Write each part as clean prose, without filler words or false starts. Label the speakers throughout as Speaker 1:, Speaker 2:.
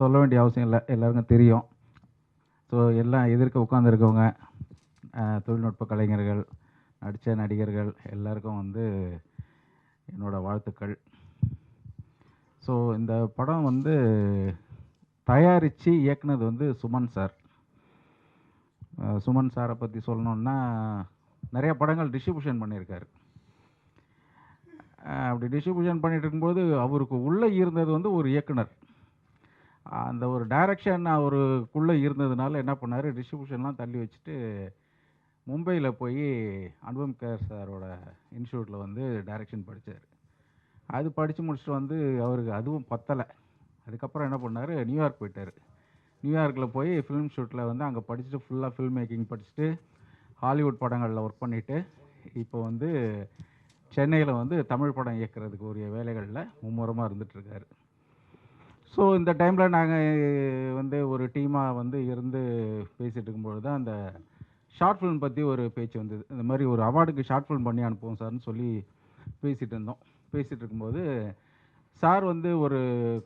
Speaker 1: சொல்ல வேண்டிய அவசியம் இல்லை, எல்லாருக்கும் தெரியும். ஸோ எல்லாம் எதிர்க்க உட்காந்துருக்கவங்க, தொழில்நுட்ப கலைஞர்கள், நடித்த நடிகர்கள் எல்லாருக்கும் வந்து என்னோடய வாழ்த்துக்கள். ஸோ இந்த படம் வந்து தயாரித்து இயக்குனது வந்து சுமன் சார். சுமன் சாரை பற்றி சொல்லணுன்னா நிறைய படங்கள் டிஸ்ட்ரிபியூஷன் பண்ணியிருக்காரு. அப்படி டிஸ்ட்ரிபியூஷன் பண்ணிட்டு இருக்கும்போது அவருக்கு உள்ளே இருந்தது வந்து ஒரு இயக்குனர். அந்த ஒரு டைரக்ஷன் அவருக்குள்ளே இருந்ததுனால என்ன பண்ணார், டிஸ்ட்ரிபியூஷன்லாம் தள்ளி வச்சுட்டு மும்பையில் போய் அனுபம் கேர் சாரோட இன்ஸ்டியூட்டில் வந்து டைரக்ஷன் படித்தார். அது படித்து முடிச்சுட்டு வந்து அவருக்கு அதுவும் பத்தலை. அதுக்கப்புறம் என்ன பண்ணார், நியூயார்க் போயிட்டார். நியூயார்க்கில் போய் ஃபிலிம் ஷூட்டில் வந்து அங்கே படிச்சுட்டு ஃபுல்லாக ஃபில்ம் மேக்கிங் படிச்சுட்டு ஹாலிவுட் படங்களில் ஒர்க் பண்ணிவிட்டு இப்போ வந்து சென்னையில் வந்து தமிழ் படம் இயக்கிறதுக்கு உரிய வேலைகளில் மும்முரமாக இருந்துகிட்ருக்காரு. ஸோ இந்த டைமில் நாங்கள் வந்து ஒரு டீமாக வந்து இருந்து பேசிகிட்டு இருக்கும்பொழுது தான் அந்த ஷார்ட் ஃபிலிம் பற்றி ஒரு பேச்சு வந்தது. இந்த மாதிரி ஒரு அவார்டுக்கு ஷார்ட் ஃபிலிம் பண்ணி அனுப்புவோம் சார்னு சொல்லி பேசிகிட்டு இருந்தோம். பேசிகிட்டு இருக்கும்போது சார் வந்து ஒரு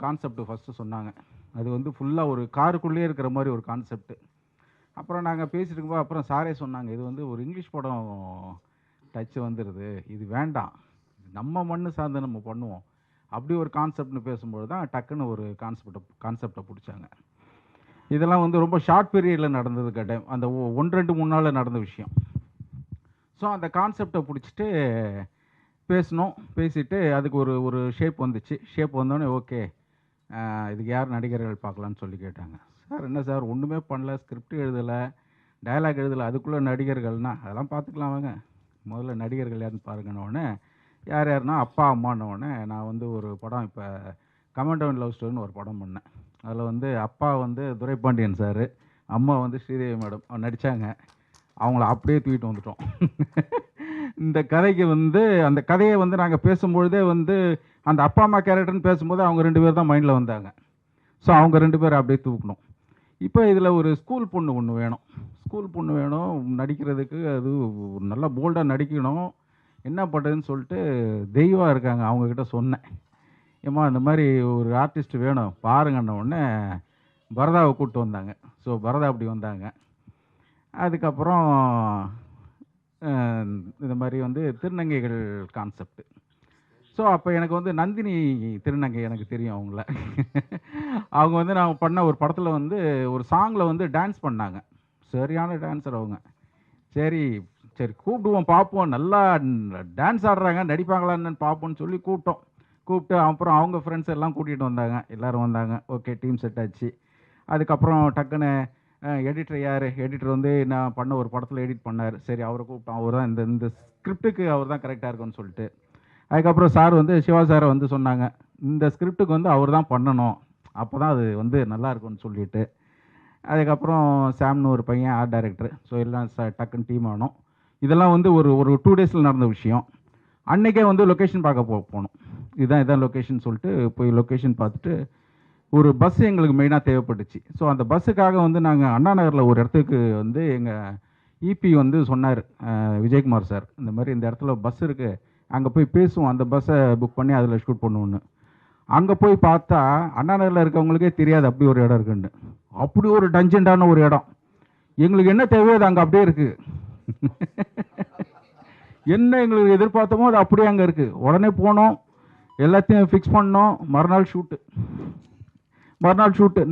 Speaker 1: கான்செப்ட் ஃபஸ்ட்டு சொன்னாங்க. அது வந்து ஃபுல்லாக ஒரு காருக்குள்ளேயே இருக்கிற மாதிரி ஒரு கான்செப்ட்டு. அப்புறம் நாங்கள் பேசிகிட்டு இருக்கும்போது அப்புறம் சாரே சொன்னாங்க, இது வந்து ஒரு இங்கிலீஷ் படம் டச்சு வந்துடுது, இது வேண்டாம், நம்ம மண்ணு சார்ந்து நம்ம பண்ணுவோம், அப்படி ஒரு கான்செப்ட்னு பேசும்போது தான் டக்குன்னு ஒரு கான்செப்டை பிடிச்சாங்க. இதெல்லாம் வந்து ரொம்ப ஷார்ட் பீரியடில் நடந்தது டைம், அந்த 1-2-3 நாளில் நடந்த விஷயம். ஸோ அந்த கான்செப்டை பிடிச்சிட்டு பேசினோம். பேசிவிட்டு அதுக்கு ஒரு ஷேப் வந்துச்சு. ஷேப் வந்தோடனே ஓகே, இதுக்கு யார் நடிகர்கள் பார்க்கலான்னு சொல்லி கேட்டாங்க. சார் என்ன சார் ஒன்றுமே பண்ணல, ஸ்கிரிப்ட் எழுதலை, டயலாக் எழுதலை, அதுக்குள்ளே நடிகர்கள்னால் அதெல்லாம் பார்த்துக்கலாம் வாங்க, முதல்ல நடிகர்கள் யாருன்னு பாருங்கன்னொடனே யார் யாருன்னா அப்பா அம்மானோடனே நான் வந்து ஒரு படம் இப்போ கமெண்ட் லவ் ஸ்டோரின்னு ஒரு படம் பண்ணேன். அதில் வந்து அப்பா வந்து துரைபாண்டியன் சார், அம்மா வந்து ஸ்ரீதேவி மேடம் நடித்தாங்க. அவங்கள அப்படியே தூக்கிட்டு வந்துட்டோம். இந்த கதைக்கு வந்து அந்த கதையை வந்து நாங்கள் பேசும்பொழுதே வந்து அந்த அப்பா அம்மா கேரக்டர்னு பேசும்போது அவங்க 2 பேர் தான் மைண்டில் வந்தாங்க. ஸோ அவங்க 2 பேர் அப்படியே தூக்கணும். இப்போ இதில் ஒரு ஸ்கூல் பொண்ணு ஒன்று வேணும், ஸ்கூல் பொண்ணு வேணும் நடிக்கிறதுக்கு. அது நல்லா போல்டாக நடிக்கணும், என்ன பண்ணுறதுன்னு சொல்லிட்டு தெய்வம் இருக்காங்க அவங்கக்கிட்ட சொன்னேன். ஏம்மா இந்த மாதிரி ஒரு ஆர்டிஸ்ட் வேணும் பாருங்கன்ன உடனே பரதாவை கூப்பிட்டு வந்தாங்க. ஸோ பரதா அப்படி வந்தாங்க. அதுக்கப்புறம் இந்த மாதிரி வந்து திருநங்கைகள் கான்செப்ட். ஸோ அப்போ எனக்கு வந்து நந்தினி திருநங்கை எனக்கு தெரியும் அவங்கள. அவங்க வந்து நான் பண்ண ஒரு படத்தில் வந்து ஒரு சாங்கில் வந்து டான்ஸ் பண்ணாங்க, சரியான டான்ஸர் அவங்க. சரி சரி கூப்பிடுவோம் பார்ப்போம், நல்லா டான்ஸ் ஆடுறாங்க நடிப்பாங்களான்னு பார்ப்போம்னு சொல்லி கூப்பிட்டோம். கூப்பிட்டு அப்புறம் அவங்க ஃப்ரெண்ட்ஸ் எல்லாம் கூட்டிகிட்டு வந்தாங்க, எல்லோரும் வந்தாங்க. ஓகே, டீம் செட் ஆச்சு. அதுக்கப்புறம் டக்குன்னு எடிட்டர் யார், எடிட்டர் வந்து நான் பண்ண ஒரு படத்தில் எடிட் பண்ணார். சரி அவரை கூப்பிட்டோம், அவர் தான் இந்த ஸ்கிரிப்டுக்கு அவர் தான் கரெக்டாக இருக்குன்னு சொல்லிட்டு. அதுக்கப்புறம் சார் வந்து சிவா சாரை வந்து சொன்னாங்க, இந்த ஸ்கிரிப்டுக்கு வந்து அவர் தான் பண்ணணும், அப்போ தான் அது வந்து நல்லா இருக்கும்னு சொல்லிட்டு. அதுக்கப்புறம் சாம்னு ஒரு பையன் ஆர்ட் டைரக்டர். ஸோ எல்லாம் டக்குன்னு டீம் ஆனோம். இதெல்லாம் வந்து ஒரு 2 டேஸில் நடந்த விஷயம். அன்றைக்கே வந்து லொக்கேஷன் பார்க்க போனோம். இதான் லொக்கேஷன் சொல்லிட்டு போய் லொக்கேஷன் பார்த்துட்டு ஒரு பஸ் எங்களுக்கு மெயினாக தேவைப்பட்டுச்சு. ஸோ அந்த பஸ்ஸுக்காக வந்து நாங்கள் அண்ணா நகரில் ஒரு இடத்துக்கு வந்து எங்கள் இபி வந்து சொன்னார், விஜயகுமார் சார், இந்த மாதிரி இந்த இடத்துல பஸ் இருக்குது, அங்கே போய் பேசுவோம், அந்த பஸ்ஸை புக் பண்ணி அதில் ஷூட் பண்ணுவோன்னு. அங்கே போய் பார்த்தா அண்ணா நகரில் இருக்கவங்களுக்கே தெரியாது அப்படி ஒரு இடம் இருக்குன்னு. அப்படி ஒரு டஞ்சண்டான ஒரு இடம். எங்களுக்கு என்ன தேவையோ அது அங்கே அப்படியே இருக்குது. என்ன எங்களுக்கு எதிர்பார்த்தோமோ அது அப்படியே அங்கே இருக்குது. உடனே போனோம், எல்லாத்தையும் ஃபிக்ஸ் பண்ணோம். மறுநாள் ஷூட்டு.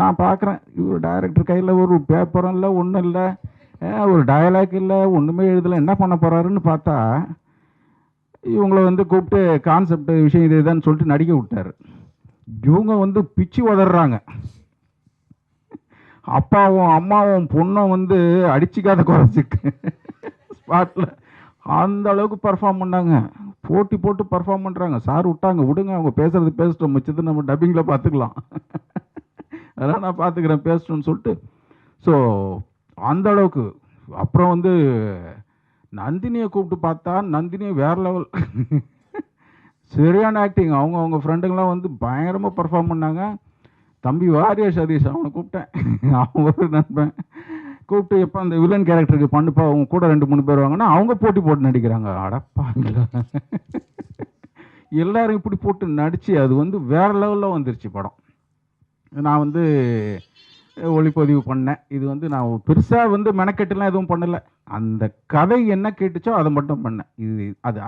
Speaker 1: நான் பார்க்குறேன், இவர் டைரக்டர் கையில் ஒரு பேப்பரும் இல்லை, ஒன்றும் இல்லை, ஒரு டயலாக் இல்லை, ஒன்றுமே எழுதலை, என்ன பண்ண போகிறாருன்னு பார்த்தா இவங்கள வந்து கூப்பிட்டு கான்செப்ட் விஷயம் இது இதுன்னு சொல்லிட்டு நடிக்க விட்டார். இவங்க வந்து பிச்சு உதறாங்க. அப்பாவும் அம்மாவும் பொண்ணும் வந்து அடிச்சிக்காத குறைச்சிக்கு ஸ்பாட்டில் அந்த அளவுக்கு பர்ஃபார்ம் பண்ணாங்க. போட்டு பர்ஃபார்ம் பண்ணுறாங்க. சார் விட்டாங்க, விடுங்க அவங்க பேசுகிறது பேசிட்டோம், மிச்சது நம்ம டப்பிங்கில் பார்த்துக்கலாம், அதெல்லாம் நான் பார்த்துக்கிறேன் பேசணும்னு சொல்லிட்டு. ஸோ அந்த அளவுக்கு. அப்புறம் வந்து நந்தினியை கூப்பிட்டு பார்த்தா நந்தினியை வேறு லெவல், சரியான ஆக்டிங். அவங்க ஃப்ரெண்டுங்களாம் வந்து பயங்கரமாக பர்ஃபார்ம் பண்ணாங்க. தம்பி வாரிய சதீஷ் அவனை கூப்பிட்டேன், அவன் ஒரு நண்பன் கூப்பிட்டு எப்போ அந்த வில்லன் கேரக்டருக்கு பண்ணுப்பா, அவங்க கூட 2-3 பேர் வாங்கன்னா அவங்க போட்டு நடிக்கிறாங்க. அடப்பாங்களா, எல்லாரும் இப்படி போட்டு நடித்து அது வந்து வேறு லெவலில் வந்துருச்சு படம். நான் வந்து ஒளிப்பதிவு பண்ணேன். இது வந்து நான் பெருசாக வந்து மெனக்கெட்டுலாம் எதுவும் பண்ணலை. அந்த கதை என்ன கேட்டுச்சோ அதை மட்டும் பண்ணேன்.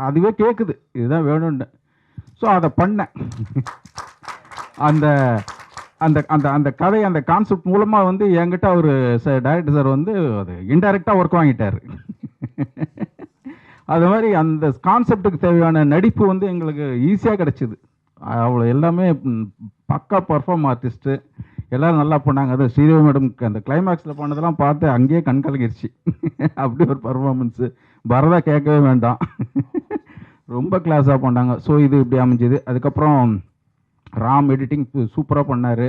Speaker 1: அதுவே கேட்குது இதுதான் வேணும்னு. ஸோ அதை பண்ணேன். அந்த அந்த அந்த அந்த கதை அந்த கான்செப்ட் மூலமாக வந்து என்கிட்ட ஒரு டைரக்டர் சார் வந்து அது இன்டைரக்டாக ஒர்க் வாங்கிட்டார். அது மாதிரி அந்த கான்செப்டுக்கு தேவையான நடிப்பு வந்து எங்களுக்கு ஈஸியாக கிடச்சிது. அவ்வளோ எல்லாமே பக்கா பர்ஃபார்ம் ஆர்டிஸ்ட்டு எல்லோரும் நல்லா பண்ணாங்க. அது ஸ்ரீதேவி மேடம்க்கு அந்த கிளைமேக்ஸில் பண்ணதெல்லாம் பார்த்து அங்கேயே கண்கலங்கிருச்சு. அப்படி ஒரு பர்ஃபார்மன்ஸு. பரதா கேட்கவே வேண்டாம். ரொம்ப கிளாஸாக பண்ணாங்க. ஸோ இது இப்படி அமைஞ்சுது. அதுக்கப்புறம் ராம் எடிட்டிங் சூப்பராக பண்ணார்.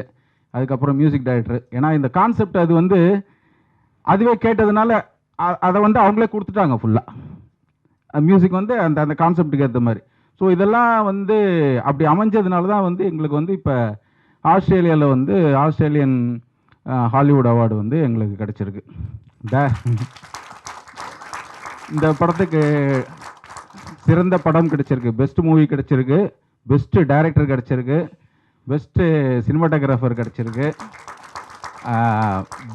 Speaker 1: அதுக்கப்புறம் மியூசிக் டைரக்டர். ஏன்னா இந்த கான்செப்ட் அது வந்து அதுவே கேட்டதுனால அதை வந்து அவங்களே கொடுத்துட்டாங்க ஃபுல்லாக. மியூசிக் வந்து அந்த அந்த கான்செப்டுக்கு ஏற்ற மாதிரி. ஸோ இதெல்லாம் வந்து அப்படி அமைஞ்சதுனால தான் வந்து எங்களுக்கு வந்து இப்போ ஆஸ்திரேலியாவில் வந்து ஆஸ்திரேலியன் ஹாலிவுட் அவார்டு வந்து எங்களுக்கு கிடச்சிருக்கு. இந்த படத்துக்கு சிறந்த படம் கிடச்சிருக்கு, பெஸ்ட் மூவி கிடச்சிருக்கு, பெஸ்ட்டு டைரக்டர் கிடச்சிருக்கு, பெஸ்ட்டு சினிமாட்டோகிராஃபர் கிடச்சிருக்கு,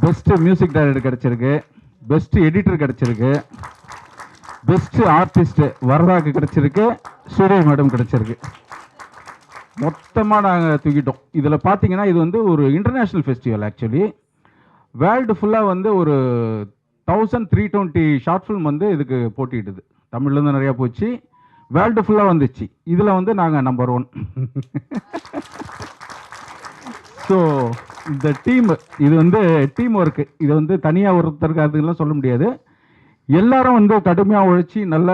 Speaker 1: பெஸ்ட்டு மியூசிக் டைரக்டர் கிடச்சிருக்கு, பெஸ்ட்டு எடிட்டர் கிடச்சிருக்கு, பெஸ்ட்டு ஆர்டிஸ்ட்டு வரதாக்கு கிடச்சிருக்கு, ஸ்ரீதேவி மேடம் கிடச்சிருக்கு. மொத்தமாக நாங்கள் தூக்கிட்டோம். இதில் பார்த்தீங்கன்னா இது வந்து ஒரு இன்டர்நேஷ்னல் ஃபெஸ்டிவல். ஆக்சுவலி வேர்ல்டு ஃபுல்லாக வந்து ஒரு 1320 ஷார்ட் ஃபிலிம் வந்து இதுக்கு போட்டிடுது. தமிழ்லேருந்து நிறையா போச்சு, வேர்ல்டு ஃபுல்லாக வந்துச்சு. இதில் வந்து நாங்கள் நம்பர் 1. ஸோ இந்த டீம் இது வந்து டீம் ஒர்க்கு. இது வந்து தனியாக ஒருத்தருக்கு அதுலாம் சொல்ல முடியாது. எல்லாரும் வந்து கடுமையாக உழைச்சி நல்ல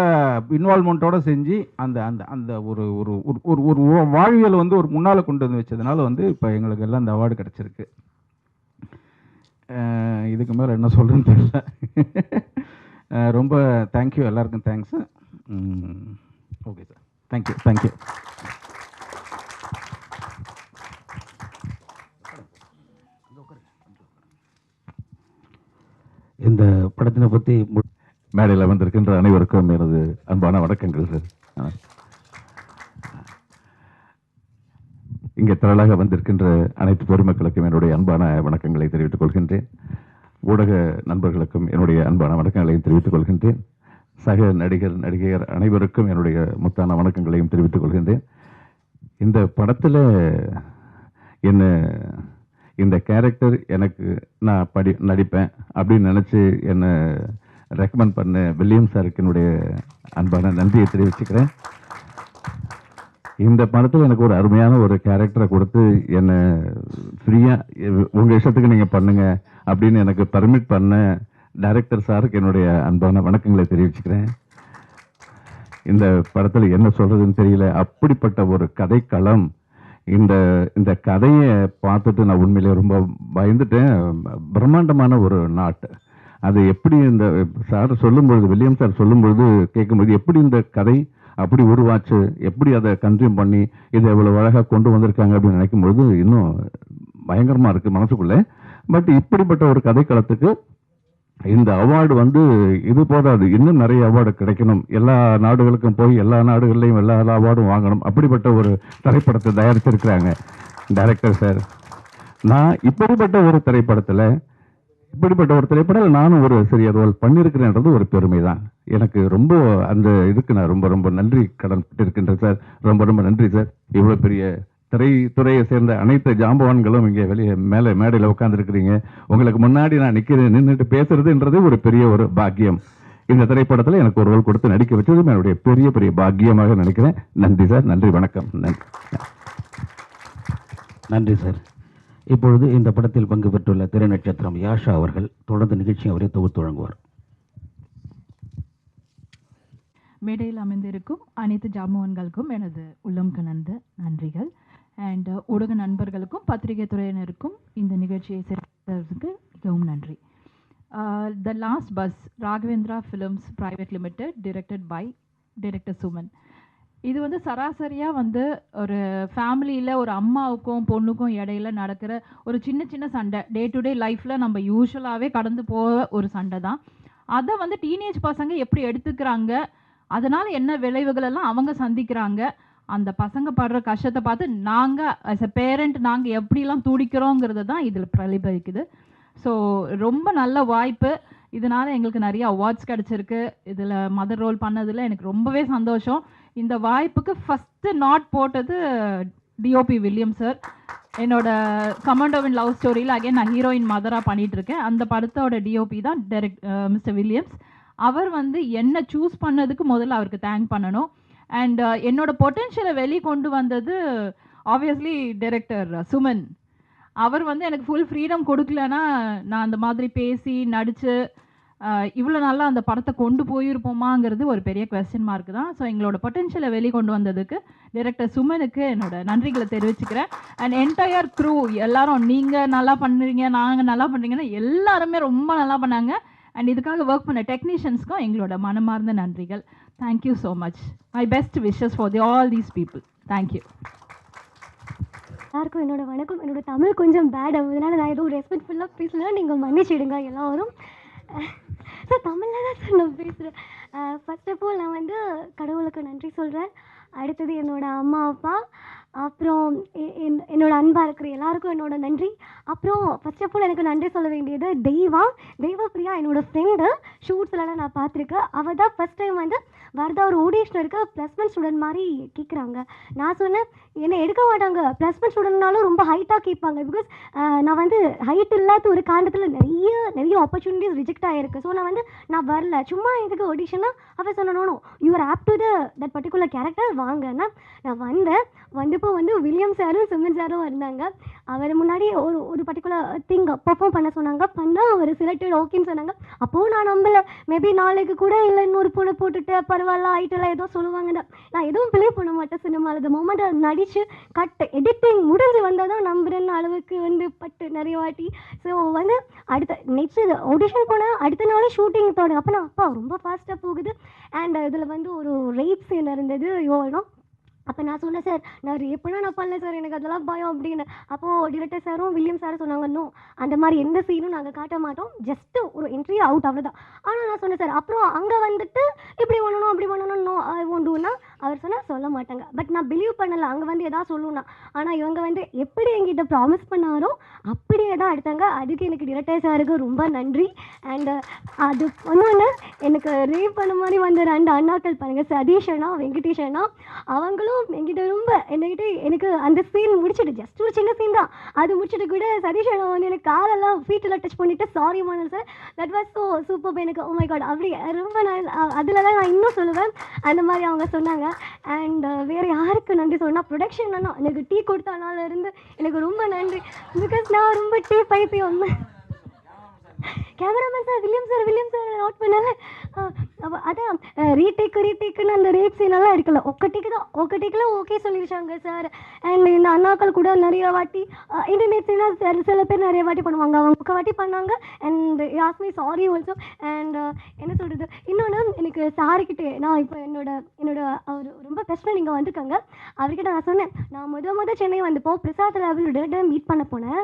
Speaker 1: இன்வால்மெண்ட்டோடு செஞ்சு அந்த அந்த அந்த ஒரு ஒரு ஒரு ஒரு வாழ்வியல் வந்து ஒரு முன்னால் கொண்டு வந்து வச்சதுனால வந்து இப்போ எங்களுக்கு எல்லாம் இந்த அவார்டு கிடச்சிருக்கு. இதுக்கு மேலே என்ன சொல்கிறேன்னு தெரியல. ரொம்ப தேங்க்யூ, எல்லாருக்கும் thanks. Okay sir, thank you thank you.
Speaker 2: இந்த படத்தினை பற்றி மேடையில் வந்திருக்கின்ற அனைவருக்கும் எனது அன்பான வணக்கங்கள் சார். இங்கே திரளாக வந்திருக்கின்ற அனைத்து பெருமக்களுக்கும் என்னுடைய அன்பான வணக்கங்களை தெரிவித்துக் கொள்கின்றேன். ஊடக நண்பர்களுக்கும் என்னுடைய அன்பான வணக்கங்களையும் தெரிவித்துக் கொள்கின்றேன். சக நடிகையர் அனைவருக்கும் என்னுடைய முத்தான வணக்கங்களையும் தெரிவித்துக் கொள்கின்றேன். இந்த படத்தில் என்ன இந்த கேரக்டர் எனக்கு நான் நடிப்பேன் அப்படின்னு நினச்சி என்னை ரெக்கமெண்ட் பண்ண வில்லியம் சாருக்கு என்னுடைய அன்பான நன்றியை தெரிவிச்சுக்கிறேன். இந்த படத்தில் எனக்கு ஒரு அருமையான ஒரு கேரக்டரை கொடுத்து என்னை ஃப்ரீயாக உங்கள் இஷ்டத்துக்கு நீங்கள் பண்ணுங்கள் அப்படின்னு எனக்கு பர்மிட் பண்ண டைரக்டர் சாருக்கு என்னுடைய அன்பான வணக்கங்களை தெரிவிச்சுக்கிறேன். இந்த படத்தில் என்ன சொல்கிறதுன்னு தெரியல, அப்படிப்பட்ட ஒரு கதைக்களம். இந்த கதையை பார்த்துட்டு நான் உண்மையிலே ரொம்ப பயந்துட்டேன். பிரம்மாண்டமான ஒரு நாட்டு. அது எப்படி இந்த சார் சொல்லும்பொழுது, வில்லியம் சார் சொல்லும்பொழுது கேட்கும்போது எப்படி இந்த கதை அப்படி உருவாச்சு, எப்படி அதை கன்சியூம் பண்ணி இதை எவ்வளோ அழகாக கொண்டு வந்திருக்காங்க அப்படின்னு நினைக்கும்பொழுது இன்னும் பயங்கரமாக இருக்குது மனசுக்குள்ளே. பட் இப்படிப்பட்ட ஒரு கதைக்களத்துக்கு இந்த அவார்டு வந்து இது போதாது, இன்னும் நிறைய அவார்டு கிடைக்கணும். எல்லா நாடுகளுக்கும் போய் எல்லா நாடுகள்லையும் எல்லா அவார்டும் வாங்கணும். அப்படிப்பட்ட ஒரு திரைப்படத்தை தயாரிச்சிருக்கிறாங்க டைரக்டர் சார். நான் இப்படிப்பட்ட ஒரு திரைப்படத்தில் நானும் ஒரு சிறிய ரோல் பண்ணியிருக்கிறேன்றது ஒரு பெருமை தான் எனக்கு. ரொம்ப அந்த இதுக்கு நான் ரொம்ப ரொம்ப நன்றி கடன் இருக்கின்றேன் சார். ரொம்ப ரொம்ப நன்றி சார். இவ்வளோ பெரிய திரைத்துறையை சேர்ந்த அனைத்து ஜாம்பவான்களும் இங்கே வெளியே மேடையில் உட்காந்துருக்கிறீங்க. உங்களுக்கு முன்னாடி நான் நின்றுட்டு பேசுறதுன்றது ஒரு பெரிய ஒரு பாக்கியம். இந்த திரைப்படத்தில் எனக்கு ஒரு ரோல் கொடுத்து நடிக்க வச்சதும் என்னுடைய பெரிய பெரிய பாக்கியமாக நினைக்கிறேன். நன்றி சார், நன்றி, வணக்கம். நன்றி சார். இப்பொழுது இந்த படத்தில் பங்கு பெற்றுள்ள திரை நட்சத்திரம் யாஷா அவர்கள் தொடர்ந்து நிகழ்ச்சி அவரை தொகுத்து வழங்குவார்.
Speaker 3: மேடையில் அமைந்திருக்கும் அனைத்து ஜாம்பவான்களுக்கும் எனது உள்ளம் கனந்த நன்றிகள். அண்ட் ஊடக நண்பர்களுக்கும் பத்திரிகை துறையினருக்கும் இந்த நிகழ்ச்சியை சேர்த்ததுக்கு மிகவும் நன்றி. The last bus, Raghavendra films private limited, director Suman. இது வந்து சராசரியாக வந்து ஒரு ஃபேமிலியில் ஒரு அம்மாவுக்கும் பொண்ணுக்கும் இடையில நடக்கிற ஒரு சின்ன சின்ன சண்டை, டே டு டே லைஃப்பில் நம்ம யூஸ்வலாகவே கடந்து போக ஒரு சண்டை தான். அதை வந்து டீனேஜ் பசங்க எப்படி எடுத்துக்கிறாங்க, அதனால் என்ன விளைவுகள் எல்லாம் அவங்க சந்திக்கிறாங்க, அந்த பசங்க படுற கஷ்டத்தை பார்த்து நாங்கள் as a பேரண்ட் நாங்கள் எப்படிலாம் துடிக்கிறோங்கிறது தான் இதில் பிரதிபலிக்குது. ஸோ ரொம்ப நல்ல வாய்ப்பு. இதனால் எங்களுக்கு நிறைய அவார்ட்ஸ் கிடச்சிருக்கு. இதில் மதர் ரோல் பண்ணதில் எனக்கு ரொம்பவே சந்தோஷம். இந்த வாய்ப்புக்கு ஃபஸ்ட்டு நாட் போட்டது டிஓபி வில்லியம் சார். என்னோட கமாண்டோவின் லவ் ஸ்டோரியில் அகைன் நான் ஹீரோயின் மதராக பண்ணிகிட்ருக்கேன். அந்த படத்தோட டிஓபி தான் மிஸ்டர் வில்லியம்ஸ். அவர் வந்து என்ன சூஸ் பண்ணதுக்கு முதல்ல அவருக்கு தேங்க் பண்ணணும். அண்ட் என்னோட பொட்டென்ஷியலை வெளி கொண்டு வந்தது ஆப்வியஸ்லி டைரக்டர் சுமன். அவர் வந்து எனக்கு ஃபுல் ஃப்ரீடம் கொடுக்கலன்னா நான் அந்த மாதிரி பேசி நடித்து இவ்வளோ நல்லா அந்த படத்தை கொண்டு போயிருப்போமாங்கிறது ஒரு பெரிய கொஸ்டின் மார்க் தான். ஸோ எங்களோட பொட்டென்ஷியலை வெளி கொண்டு வந்ததுக்கு டைரக்டர் சுமனுக்கு என்னோட நன்றிகளை தெரிவிச்சுக்கிறேன். அண்ட் என்டையர் க்ரூ எல்லாரும் நீங்கள் நல்லா பண்ணுறீங்க, நாங்கள் நல்லா பண்ணுறீங்கன்னா எல்லாருமே ரொம்ப நல்லா பண்ணாங்க. அண்ட் இதுக்காக ஒர்க் பண்ண டெக்னீஷியன்ஸ்க்கும் எங்களோட மனமார்ந்த நன்றிகள். Thank you so much. My best wishes for all these people. Thank you.
Speaker 4: எல்லாருக்கும் என்னோட வணக்கம். என்னோட தமிழ் கொஞ்சம் பேட் ஆகுதுனால நான் எதுவும் ரெஸ்பெக்ட்ஃபுல்லாக பேசல, நீங்கள் மன்னிச்சிடுங்க எல்லாரும். ஸோ தமிழில் தான் சார் நான் பேசுகிறேன். ஃபர்ஸ்ட் ஆஃப் ஆல் நான் வந்து கடவுளுக்கு நன்றி சொல்கிறேன். அடுத்தது என்னோடய அம்மா அப்பா, அப்புறம் என்னோட அன்பாக இருக்கிற எல்லாருக்கும் என்னோட நன்றி. அப்புறம் ஃபர்ஸ்ட் ஆஃப் ஆல் எனக்கு நன்றி சொல்ல வேண்டியது தெய்வா பிரியா, என்னோட ஃப்ரெண்டு. ஷூட்ஸ்லாம் நான் பார்த்துருக்கேன். அவள் தான் ஃபஸ்ட் டைம் வந்து வரதா ஒரு ஆடிஷன் இருக்க +1 ஸ்டூடெண்ட் மாதிரி கேட்குறாங்க. நான் சொன்னேன் என்னை எடுக்க மாட்டாங்க, +1 ஸ்டூடெண்ட்னாலும் ரொம்ப ஹைட்டாக கேட்பாங்க. பிகாஸ் நான் வந்து ஹைட் இல்லாத ஒரு காரணத்தில் நிறைய ஆப்பர்ச்சுனிட்டிஸ் ரிஜெக்ட் ஆகிருக்கு. ஸோ நான் வரல, சும்மா இதுக்கு ஆடிஷனா. அவள் சொன்னோம் you are apt to that particular character, வாங்கன்னா நான் வந்தப்போ வந்து வில்லியம் சாரும் சுமன் சாரும் இருந்தாங்க. அவர் முன்னாடி ஒரு பர்டிகுலர் திங் பெர்ஃபார்ம் பண்ண சொன்னாங்க. பண்ணால் அவர் செலக்டட் ஓகேன்னு சொன்னாங்க. அப்போது நான் நம்பலை. மேபி நாளைக்கு கூட இல்லை இன்னொரு பொண்ணை போட்டுட்டு பரவாயில்ல ஹைட்டெல்லாம் ஏதோ சொல்லுவாங்க. நான் எதுவும் பிலீவ் பண்ண மாட்டேன் சினிமாவில். அந்த மொமெண்ட் நடித்து எடிட்டிங் முடிஞ்சு வந்தால் தான் நம்புறேன்னு அளவுக்கு வந்து பட்டு நிறைய வாட்டி. ஸோ வந்து நெக்ஸ்ட் ஆடிஷன் போனேன். அடுத்த நாளே ஷூட்டிங் தொடங்க. அப்போ ரொம்ப ஃபாஸ்ட்டாக போகுது. அண்ட் இதில் வந்து ஒரு ரேப் சீன் இருந்தது யோனம். அப்போ நான் சொன்னேன் சார் நான் ரேப்புனா நான் பண்ணல சார், எனக்கு அதெல்லாம் பயம் அப்படின்னு. அப்போது டிரெக்டர் சாரும் வில்லியம் சாரும் சொன்னாங்க நோ, அந்த மாதிரி எந்த சீனும் நாங்கள் காட்ட மாட்டோம், ஜஸ்ட்டு ஒரு என்ட்ரி அவுட் அவ்வளோதான். ஆனால் நான் சொன்னேன் சார் அப்புறம் அங்கே வந்துட்டு இப்படி பண்ணணும் அப்படி பண்ணணும் நோ ஐ ஒன்ட் டூனா அவர் சொன்னால் சொல்ல மாட்டாங்க. பட் நான் பிலீவ் பண்ணலை அங்கே வந்து எதாவது சொல்லணும்னா. ஆனால் இவங்க வந்து எப்படி எங்கிட்ட ப்ராமிஸ் பண்ணாரோ அப்படியே தான் எடுத்தாங்க. அதுக்கு எனக்கு டிரெக்டர் சாருக்கு ரொம்ப நன்றி. அண்டு அது ஒன்று எனக்கு ரேப் பண்ண மாதிரி வந்த 2 அண்ணாக்கள் பாருங்கள், சதீஷ் அண்ணா வெங்கடேஷ் அண்ணா. அவங்களும் என்கிட்ட ரொம்ப எனக்கு அந்த சீன் முடிச்சுட்டு ஜஸ்ட் ஒரு சின்ன சீன் தான், அது முடிச்சுட்டு கூட சதீஷ் அண்ணா வந்து எனக்கு காலெல்லாம் ஃபீட்டெல்லாம் டச் பண்ணிவிட்டு sorry monal sir that was so super. எனக்கு ஓ மை காட் அப்படி ரொம்ப அதில் தான் நான் இன்னும் சொல்லுவேன். அந்த மாதிரி அவங்க சொன்னாங்க. அண்ட் வேறு யாருக்கு நன்றி சொல்லணும், ப்ரொடக்ஷன் அண்ணா எனக்கு டீ கொடுத்தனால இருந்து எனக்கு ரொம்ப நன்றி. பிகாஸ் நான் ரொம்ப டீ பைத்தியம். Cameraman sir William sir note பண்ணல. அதான் ரீடேக்குன்னு அந்த ரேப் சீனெல்லாம் எடுக்கல. ஒக்க டேக்கில் ஓகே சொல்லிடுச்சாங்க சார். அண்ட் இந்த அண்ணாக்கள் கூட நிறைய வாட்டி இன்டர்நெட் சீனாக சில பேர் நிறைய வாட்டி பண்ணுவாங்க, அவங்க ஒக்க வாட்டி பண்ணாங்க. And Yasmi sorry also. And என்ன சொல்கிறது, இன்னொன்று எனக்கு சாருக்கிட்டே நான் இப்போ என்னோட அவர் ரொம்ப பெஸ்ட் ஃப்ரெண்ட் இங்கே வந்திருக்காங்க. அவர்கிட்ட நான் சொன்னேன் நான் முத சென்னை வந்தப்போ பிரசாத் லேபிள் டேரக்டர் மீட் பண்ண போனேன்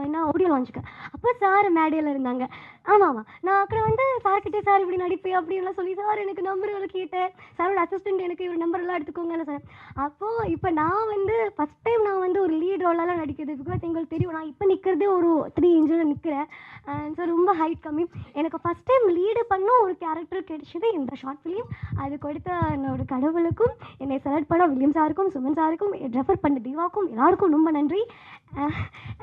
Speaker 4: என்ன ஆடியோ லான்ச்சுக்கு. அப்போ சார் மேடையில் இருந்தாங்க. ஆமாம் நான் அப்புறம் வந்து சார்கிட்டே சார் இப்படி நடிப்பேன் அப்படின்லாம் சொல்லி சார் எனக்கு நம்பர்களை கேட்டேன். சாரோட அசிஸ்டண்ட் எனக்கு இவர் நம்பர்லாம் எடுத்துக்கோங்கன்னு சொன்னேன். அப்போது இப்போ நான் வந்து ஃபஸ்ட் டைம் நான் வந்து ஒரு லீட் ரோலெல்லாம் நடிக்கிறது. பிகாஸ் எங்களுக்கு தெரியும் நான் இப்போ நிற்கிறதே ஒரு 3 இன்ச்சில் நிற்கிறேன். ஸோ ரொம்ப ஹைட் கம்மி. எனக்கு ஃபஸ்ட் டைம் லீடு பண்ண ஒரு கேரக்டர் கிடைச்சது இந்த ஷார்ட் ஃபிலிம். அது கொடுத்த என்னோட கடவுளுக்கும் என்னை செலக்ட் பண்ண வில்லியம் சாருக்கும் சுமன் சாருக்கும் ரெஃபர் பண்ண தீவாவுக்கும் எல்லாருக்கும் ரொம்ப நன்றி.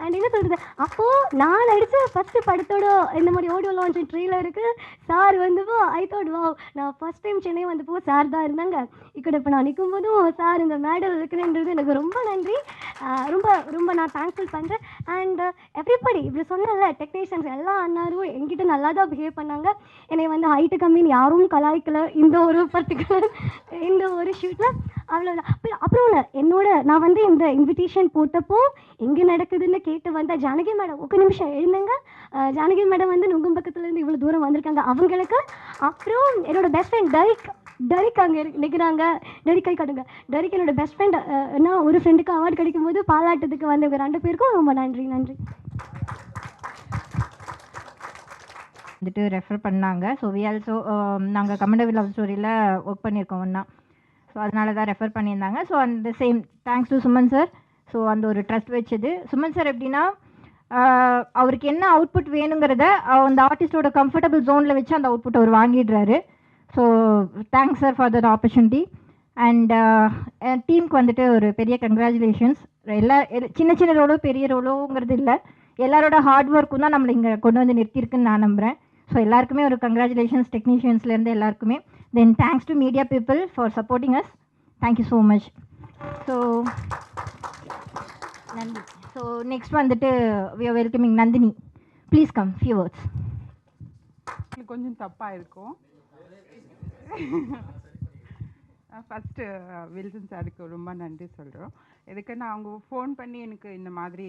Speaker 4: அண்ட் என்ன சொல்கிறது, அப்போது நான் நடித்த ஃபஸ்ட்டு படத்தோட இந்த மாதிரி ஆடியோ லான்ச் ட்ரெய்லருக்கு சார் வந்தப்போ ஐ தாட் வாவ், நான் ஃபஸ்ட் டைம் சென்னை வந்தப்போ சார் தான் இருந்தாங்க. இப்போ நான் நிற்கும் போதும் சார் இந்த மேடல் இருக்குன்றது எனக்கு ரொம்ப நன்றி. ரொம்ப ரொம்ப நான் தேங்க்ஃபுல் பண்ணுறேன். அண்ட் எவ்ரிபடி இப்படி சொன்னல டெக்னீஷியன்ஸ் எல்லா அண்ணாரும் என்கிட்ட நல்லா தான் பிஹேவ் பண்ணாங்க. என்னை வந்து ஹைட்டு கம்மின்னு யாரும் கலாய்க்கலை இந்த ஒரு பர்டிகுலர் இந்த ஒரு ஷூட்டில். அவ்வளோதான். அப்புறம் நான் வந்து இந்த இன்விடேஷன் போட்டப்போ எங்கே நடக்குதுன்னு கேட்டு வந்த ஜானகி மேடம் ஒரு நிமிஷம் எழுந்துங்க. ஜானகி மேடம் வந்து நுங்கும் பக்கத்துலேருந்து இவ்வளோ தூரம் வந்திருக்காங்க அவங்களுக்கு. அப்புறம் என்னோட பெஸ்ட் ஃப்ரெண்ட் டரிக் அங்கே நிற்கிறாங்க. டரிக் கை காட்டுங்க. டரிக் என்னோட பெஸ்ட் ஃப்ரெண்ட். நான் ஒரு ஃப்ரெண்டுக்கு அவார்டு கிடைக்கும்போது பாராட்டத்துக்கு வந்தவங்க 2 பேருக்கும் ரொம்ப நன்றி.
Speaker 5: வந்துட்டு ரெஃபர் பண்ணாங்க. ஸோ வி ஆல்சோ நாங்கள் கமெண்டபிள் லவ் ஸ்டோரியில் ஒர்க் பண்ணியிருக்கோம் ஒன்றா. ஸோ அதனால தான் ரெஃபர் பண்ணியிருந்தாங்க. ஸோ அந்த same thanks to Suman sir. So அந்த ஒரு ட்ரஸ்ட் வச்சது சுமன் சார். எப்படின்னா அவருக்கு என்ன அவுட்புட் வேணுங்கிறத அந்த ஆர்டிஸ்டோட கம்ஃபர்டபுள் ஜோனில் வச்சு அந்த அவுட்புட் அவர் வாங்கிடுறாரு. So thanks sir for that opportunity. And டீமுக்கு வந்துட்டு ஒரு பெரிய கங்க்ராச்சுலேஷன்ஸ். சின்ன சின்ன ரோலோ பெரிய ரோலோங்கிறது இல்லை, எல்லாரோட ஹார்ட் ஒர்க்கும் தான் நம்மளை இங்கே கொண்டு வந்து நிறுத்தியிருக்குன்னு நான் நம்புகிறேன். ஸோ எல்லாருக்குமே ஒரு கங்க்ராச்சுலேஷன்ஸ், டெக்னீஷியன்ஸ்லேருந்து எல்லாருக்குமே. Then thanks to media people for supporting us. Thank you so much. So நன்றி. ஸோ நெக்ஸ்ட் வந்துட்டு we are welcoming Nandini. Please come, few words.
Speaker 6: கொஞ்சம் தப்பாக இருக்கும். ஃபஸ்ட்டு வில்சன் சாருக்கு ரொம்ப நன்றி சொல்கிறோம். எதுக்குன்னா அவங்க ஃபோன் பண்ணி எனக்கு இந்த மாதிரி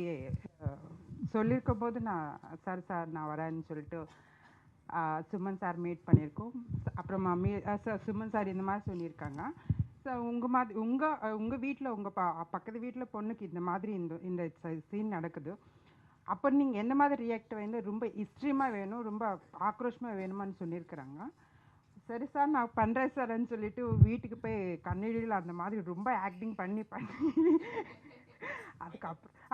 Speaker 6: சொல்லியிருக்க போது நான் சார் நான் வரேன்னு சொல்லிட்டு சுமன் சார் மீட் பண்ணியிருக்கோம். அப்புறமா சுமன் சார் இந்த மாதிரி சொல்லியிருக்காங்க. ஸோ உங்கள் வீட்டில் உங்கள் பக்கத்து வீட்டில் பொண்ணுக்கு இந்த மாதிரி இந்த சீன் நடக்குது, அப்போ நீங்கள் என்ன மாதிரி ரியாக்ட் வேணும், ரொம்ப எக்ஸ்ட்ரீமாக வேணும், ரொம்ப ஆக்ரோஷமாக வேணுமான்னு சொல்லியிருக்கிறாங்க. சரி சார் நான் பண்ணுறேன் சார்ன்னு சொல்லிட்டு வீட்டுக்கு போய் கண்ணீரில் அந்த மாதிரி ரொம்ப ஆக்டிங் பண்ணி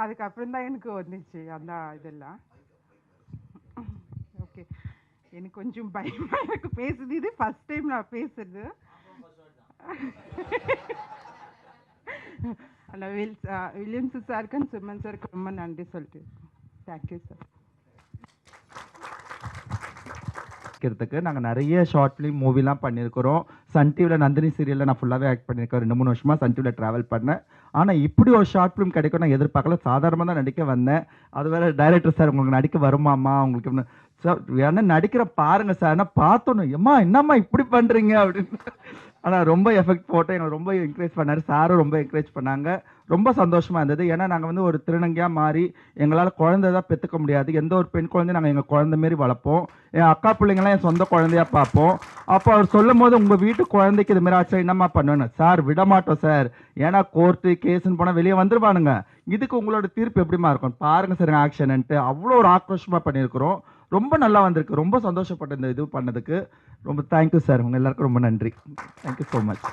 Speaker 6: அதுக்கப்புறம் தான் எனக்கு வந்துச்சு அந்த இதெல்லாம். ஓகே, எனக்கு கொஞ்சம் பயமாக எனக்கு பேசுது. இது ஃபஸ்ட் டைம் நான் பேசுறது. ஆனால் வில்லியம்ஸ் சாருக்கு சுமன் சாருக்கு ரொம்ப நன்றி சொல்லிட்டு தேங்க்யூ சார்.
Speaker 7: க்கிறதுக்கு நாங்கள் நிறைய ஷார்ட் ஃபிலிம் மூவிலாம் பண்ணியிருக்கிறோம். சன் டிவியில் நந்தினி சீரியலில் நான் ஃபுல்லாகவே ஆக்ட் பண்ணியிருக்கேன். 2-3 வருஷமாக சன் டிவியில் ட்ராவல் பண்ணேன். ஆனால் இப்படி ஒரு ஷார்ட் ஃபிலிம் கிடைக்கும் நான் எதிர்பார்க்கல. சாதாரணமாக தான் நடிக்க வந்தேன். அது வேறு டைரக்டர் சார் உங்களுக்கு நடிக்க வருமாம்மா உங்களுக்கு சார் என்ன நடிக்கிற பாருங்க சார், ஆனால் பார்த்தோன்னு எம்மா என்னம்மா இப்படி பண்ணுறீங்க அப்படின்னு. ஆனால் ரொம்ப எஃபெக்ட் போட்டு எங்களை ரொம்ப என்கரேஜ் பண்ணார். சாரும் ரொம்ப என்கரேஜ் பண்ணாங்க. ரொம்ப சந்தோஷமாக இருந்தது. ஏன்னா நாங்கள் வந்து ஒரு திருநங்கையாக மாறி எங்களால் குழந்தை தான் பெற்றுக்க முடியாது. எந்த ஒரு பெண் குழந்தையும் நாங்கள் எங்கள் குழந்தை மாரி வளர்ப்போம். என் அக்கா பிள்ளைங்களாம் என் சொந்த குழந்தையாக பார்ப்போம். அப்போ அவர் சொல்லும் போது உங்கள் வீட்டு குழந்தைக்கு இது மாரி ஆச்சா என்னம்மா பண்ணுவேன்னு, சார் விடமாட்டோம் சார், ஏன்னா கோர்ட்டு கேஸுன்னு போனால் வெளியே வந்துருவானுங்க, இதுக்கு உங்களோட தீர்ப்பு எப்படிமா இருக்கும் பாருங்கள் சார் ஆக்ஷன்ட்டு அவ்வளோ ஒரு ஆக்ரோஷமாக பண்ணியிருக்கிறோம். ரொம்ப நல்லா வந்திருக்கு. ரொம்ப சந்தோஷப்பட்ட இந்த இது பண்ணதுக்கு ரொம்ப தேங்க்யூ சார். உங்கள் எல்லாருக்கும் ரொம்ப நன்றி. Thank you so much.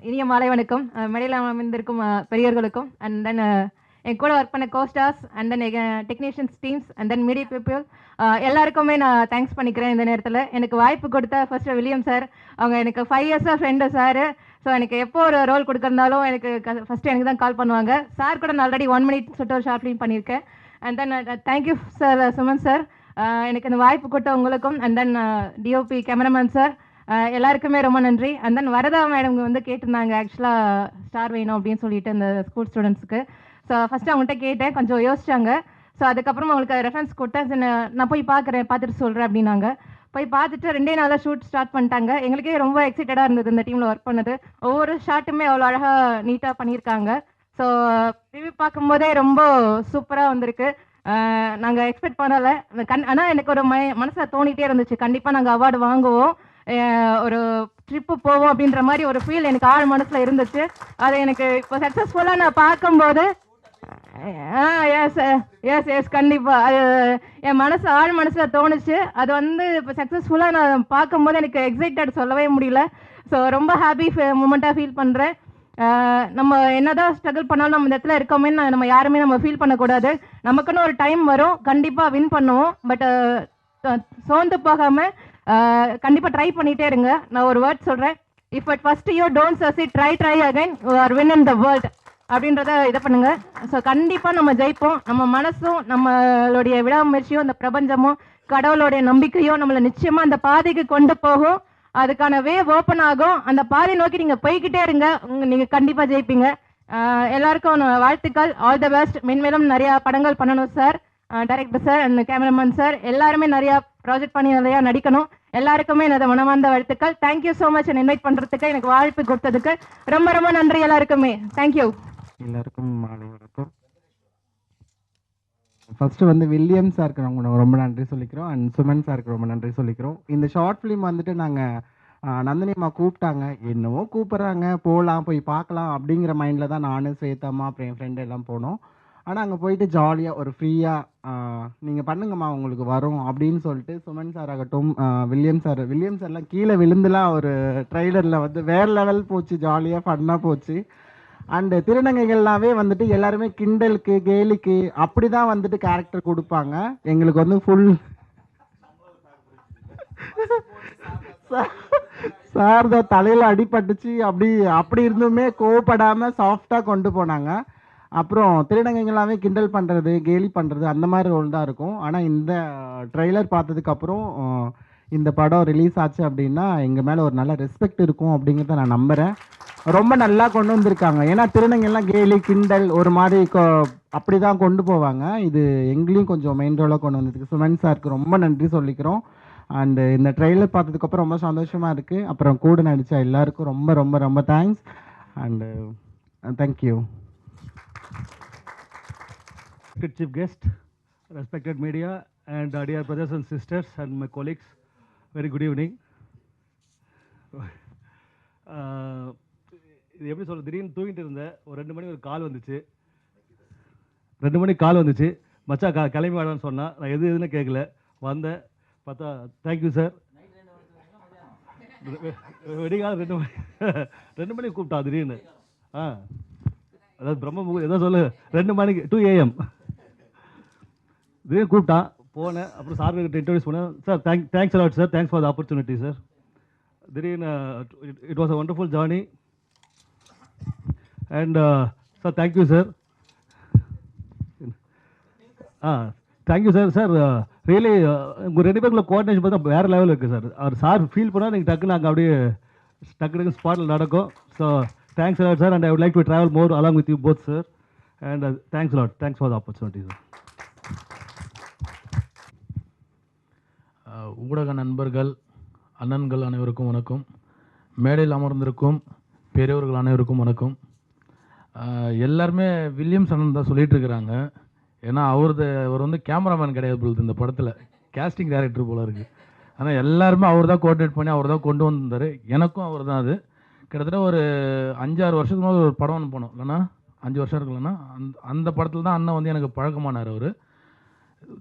Speaker 5: இனிய மாலை வணக்கம். மேடையில் அமர்ந்திருக்கும் பெரியவர்களுக்கும் அண்ட் தென் என் கூட ஒர்க் பண்ண co-stars and then technicians teams and then media people எல்லாருக்குமே நான் தேங்க்ஸ் பண்ணிக்கிறேன். இந்த நேரத்தில் எனக்கு வாய்ப்பு கொடுத்த ஃபர்ஸ்ட் வில்லியம் சார், அவங்க எனக்கு 5 இயர்ஸாக ஃப்ரெண்டு சார். ஸோ எனக்கு எப்போ ஒரு ரோல் கொடுக்குறதாலும் எனக்கு ஃபஸ்ட்டு எனக்கு தான் கால் பண்ணுவாங்க. சார் கூட நான் ஆல்ரெடி 1 மினிட் சொல்லிட்டு ஒரு ஷார்ட் ஃபிலிம் பண்ணியிருக்கேன். And then thank you sir Suman sir, எனக்கு இந்த வாய்ப்பு கொடுத்த உங்களுக்கும் and then DOP cameraman sir எல்லாருக்குமே ரொம்ப நன்றி. அண்ட் தென் வரதா மேடம் வந்து கேட்டிருந்தாங்க ஆக்சுவலாக ஸ்டார் வேணும் அப்படின்னு சொல்லிட்டு இந்த ஸ்கூல் ஸ்டூடெண்ட்ஸுக்கு. ஸோ ஃபஸ்ட்டு அவங்கள்ட்ட கேட்டேன், கொஞ்சம் யோசிச்சாங்க. ஸோ அதுக்கப்புறம் அவங்களுக்கு ரெஃபரன்ஸ் கொடுத்தேன். நான் போய் பார்த்துட்டு சொல்கிறேன் அப்படின்னாங்க. போய் பார்த்துட்டு 2 நாளாக ஷூட் ஸ்டார்ட் பண்ணிட்டாங்க. எங்களுக்கே ரொம்ப எக்ஸைட்டடாக இருந்தது இந்த டீமில் ஒர்க் பண்ணது. ஒவ்வொரு ஷாட்டுமே அவ்வளோ அழகாக நீட்டாக பண்ணியிருக்காங்க. ஸோ ரிவ்யூ பார்க்கும்போதே ரொம்ப சூப்பராக வந்திருக்கு. நாங்கள் எக்ஸ்பெக்ட் பண்ணலை. ஆனால் எனக்கு ஒரு மனசில் தோணிகிட்டே இருந்துச்சு, கண்டிப்பாக நாங்கள் அவார்டு வாங்குவோம், ஒரு ட்ரிப்பு போவோம் அப்படின்ற மாதிரி ஒரு ஃபீல் எனக்கு ஆழ் மனசில் இருந்துச்சு. அதை எனக்கு இப்போ சக்ஸஸ்ஃபுல்லாக நான் பார்க்கும்போது எஸ் கண்டிப்பாக அது என் ஆழ் மனசில் தோணுச்சு. அது வந்து இப்போ சக்ஸஸ்ஃபுல்லாக நான் பார்க்கும்போது எனக்கு எக்ஸைட்டட் சொல்லவே முடியல. ஸோ ரொம்ப ஹாப்பி மூமெண்ட்டாக ஃபீல் பண்ணுறேன். நம்ம என்னதான் ஸ்ட்ரகிள் பண்ணாலும் நம்ம இந்த இடத்துல இருக்கோமே நம்ம யாருமே நம்ம ஃபீல் பண்ணக்கூடாது. நமக்குன்னு ஒரு டைம் வரும், கண்டிப்பாக வின் பண்ணுவோம். பட் சோர்ந்து போகாமல் கண்டிப்பாக ட்ரை பண்ணிகிட்டே இருங்க. நான் ஒரு வேர்ட் சொல்கிறேன், if at first you don't succeed try again you are win in the world அப்படின்றத இதை பண்ணுங்க. ஸோ கண்டிப்பாக நம்ம ஜெயிப்போம். நம்ம மனசும் நம்மளுடைய விடாமுயற்சியும் இந்த பிரபஞ்சமும் கடவுளுடைய நம்பிக்கையும் நம்மளை நிச்சயமாக அந்த பாதைக்கு கொண்டு போகும். அதுக்கான வேவ் ஓப்பன் ஆகும். அந்த பாதை நோக்கி நீங்கள் போய்கிட்டே இருங்க, நீங்கள் கண்டிப்பாக ஜெயிப்பீங்க. எல்லாருக்கும் வாழ்த்துக்கள். All the best. மென்மேலும் நிறையா படங்கள் பண்ணணும் sir, director sir and cameraman sir எல்லாருமே நிறையா ப்ராஜெக்ட் பண்ணி நிறையா நடிக்கணும். எல்லாருக்குமே எனது மனமார்ந்த வாழ்த்துக்கள். தேங்க்யூ ஸோ மச் என்னை இன்வைட் பண்ணுறதுக்கு, எனக்கு வாய்ப்பு கொடுத்ததுக்கு ரொம்ப ரொம்ப நன்றி எல்லாருக்குமே. தேங்க்யூ.
Speaker 8: எல்லாருக்கும் மாலை வணக்கம். ஃபஸ்ட்டு வந்து வில்லியம் சாருக்கு நாங்கள் ரொம்ப நன்றி சொல்லிக்கிறோம் அண்ட் சுமன் சாருக்கு ரொம்ப நன்றி சொல்லிக்கிறோம். இந்த ஷார்ட் ஃபிலிம் வந்துட்டு நாங்கள் நந்தினி அம்மா கூப்பிட்டாங்க, என்னவோ கூப்பிட்றாங்க போகலாம் போய் பார்க்கலாம் அப்படிங்கிற மைண்டில் தான் நானும் ஸ்வேதாம்மா அப்புறம் என் ஃப்ரெண்டு எல்லாம் போனோம். ஆனால் அங்கே போயிட்டு ஜாலியாக ஒரு ஃப்ரீயாக நீங்கள் பண்ணுங்கம்மா உங்களுக்கு வரும் அப்படின்னு சொல்லிட்டு சுமன் சார் ஆகட்டும், வில்லியம் சார்லாம் கீழே விழுந்துலாம் ஒரு ட்ரெய்லரில் வந்து வேறு லெவல் போச்சு, ஜாலியாக ஃபன்னாக போச்சு. அண்டு திருநங்கைகள்னாவே வந்துட்டு எல்லாருமே கிண்டலுக்கு கேலிக்கு அப்படி தான் வந்துட்டு கேரக்டர் கொடுப்பாங்க. எங்களுக்கு வந்து ஃபுல் சார் தான் தலையில் அடிபட்டுச்சு, அப்படி இருந்துமே கோவப்படாமல் சாஃப்டாக கொண்டு போனாங்க. அப்புறம் திருநங்கைகளாகவே கிண்டல் பண்ணுறது கேலி பண்ணுறது அந்த மாதிரி ரோல் தான் இருக்கும். ஆனால் இந்த ட்ரெய்லர் பார்த்ததுக்கப்புறம் இந்த படம் ரிலீஸ் ஆச்சு அப்படின்னா எங்கள் மேலே ஒரு நல்ல ரெஸ்பெக்ட் இருக்கும் அப்படிங்கிறத நான் நம்புகிறேன். ரொம்ப நல்லா கொண்டு வந்திருக்காங்க. ஏன்னா திருநங்கைலாம் கேலி கிண்டல் ஒரு மாதிரி அப்படி தான் கொண்டு போவாங்க. இது எங்களையும் கொஞ்சம் மெயின் ரோலாக கொண்டு வந்ததுக்கு சுமன் சாருக்கு ரொம்ப நன்றி சொல்லிக்கிறோம். அண்டு இந்த ட்ரெய்லர் பார்த்ததுக்கப்புறம் ரொம்ப சந்தோஷமாக இருக்குது. அப்புறம் கூட நடித்த எல்லாருக்கும் ரொம்ப ரொம்ப ரொம்ப thanks and thank you.
Speaker 9: Chief guest, respected media, and dear brothers and sisters and my colleagues, very good evening. இது எப்படி சொல்கிறது, திடீர்னு தூங்கிட்டு இருந்தேன். ஒரு 2 மணி ஒரு கால் வந்துச்சு. 2 மணிக்கு கால் வந்துச்சு, மச்சா கிளம்பி வாடான்னு சொன்னால் நான் எதுன்னு கேட்கல. வந்தேன், பார்த்தா தேங்க்யூ சார். வெடிகால் 2 மணிக்கு கூப்பிட்டா திடீர்னு. அதாவது பிரம்ம முகூர்த்தம் ஏதோ சொல்லு, 2 மணிக்கு 2 AM திடீர்னு கூப்பிட்டான். போனேன், அப்புறம் சார் கிட்ட இன்ட்ரடியூஸ் பண்ணேன். Sir thanks a lot sir, thanks for the opportunity sir. திடீர்னு it was a wonderful journey and sir thank you sir. Thank you sir. Sir really உங்கள் 2 பேருக்குள்ள கோஆர்டினேஷன் பார்த்தா வேறு லெவலில் இருக்குது சார். அவர் சார் ஃபீல் பண்ணால் நீங்கள் டக்குன்னு அங்கே அப்படியே டக்கு ஸ்பாட்டில் நடக்கும். So thanks a lot sir, and I would like to travel more along with you both sir. And thanks a lot, thanks for the opportunity sir.
Speaker 10: ஊடக நண்பர்கள் அண்ணன்கள் அனைவருக்கும் வணக்கம். மேடையில் அமர்ந்திருக்கும் பெரியவர்கள் அனைவருக்கும் வணக்கம். எல்லாருமே வில்லியம்ஸ் அண்ணன் தான் சொல்லிகிட்டு இருக்கிறாங்க. ஏன்னா அவர் வந்து கேமராமேன் கிடையாது போல இந்த படத்தில், கேஸ்டிங் டைரக்டர் போல இருக்குது. ஆனால் எல்லாருமே அவர் தான் கோஆர்டினேட் பண்ணி அவர் தான் கொண்டு வந்திருந்தார். எனக்கும் அவர் தான். அது கிட்டத்தட்ட ஒரு 5-6 வருஷத்துக்கு முன்னாடி ஒரு படம் ஒன்று போனோம் இல்லைன்னா, 5 வருஷம் இருக்குல்லண்ணா. அந்த படத்தில் தான் அண்ணன் வந்து எனக்கு பழக்கமானார். அவர்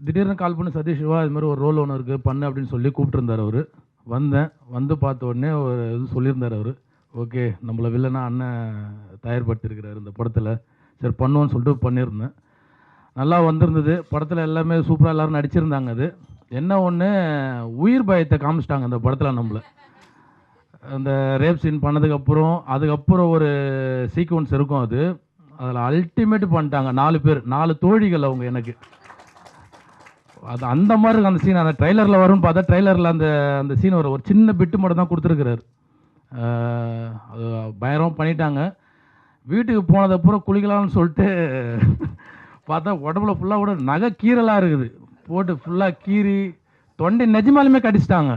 Speaker 10: திடீர்னு கால் பண்ணி சதீஷ் சிவா இது மாதிரி ஒரு ரோல் ஒன்று இருக்குது பண்ணு அப்படின்னு சொல்லி கூப்பிட்டுருந்தார். அவர் வந்தேன், வந்து பார்த்த உடனே ஒரு இது சொல்லியிருந்தார். அவர் ஓகே நம்மளை வில்லனா அண்ணன் தயார்படுத்தியிருக்கிறார் இந்த படத்தில், சரி பண்ணுவோன்னு சொல்லிட்டு பண்ணியிருந்தேன். நல்லா வந்திருந்தது. படத்தில் எல்லாமே சூப்பராக எல்லோரும் நடிச்சிருந்தாங்க. அது என்ன ஒன்று, உயிர் பயத்தை காமிச்சிட்டாங்க அந்த படத்தில் நம்மளை. அந்த ரேப் சீன் பண்ணதுக்கப்புறம் அதுக்கப்புறம் ஒரு சீக்வன்ஸ் இருக்கும், அதில் அல்டிமேட் பண்ணிட்டாங்க. 4 பேர் 4 தோழிகள் அவங்க எனக்கு. அது அந்த மாதிரி இருக்குது அந்த சீன். அந்த ட்ரெய்லரில் வரும்னு பார்த்தா ட்ரெய்லரில் அந்த சீன் ஒரு சின்ன பிட்டு மட்டும் தான் கொடுத்துருக்குறாரு. அது பயங்கரமாக பண்ணிட்டாங்க. வீட்டுக்கு போனதப்புறம் குளிக்கலாம்னு சொல்லிட்டு பார்த்தா உடம்புல ஃபுல்லாக கூட நகை கீரலாக இருக்குது. போட்டு ஃபுல்லாக கீறி தொண்டை நிஜமாலுமே கடிச்சிட்டாங்க.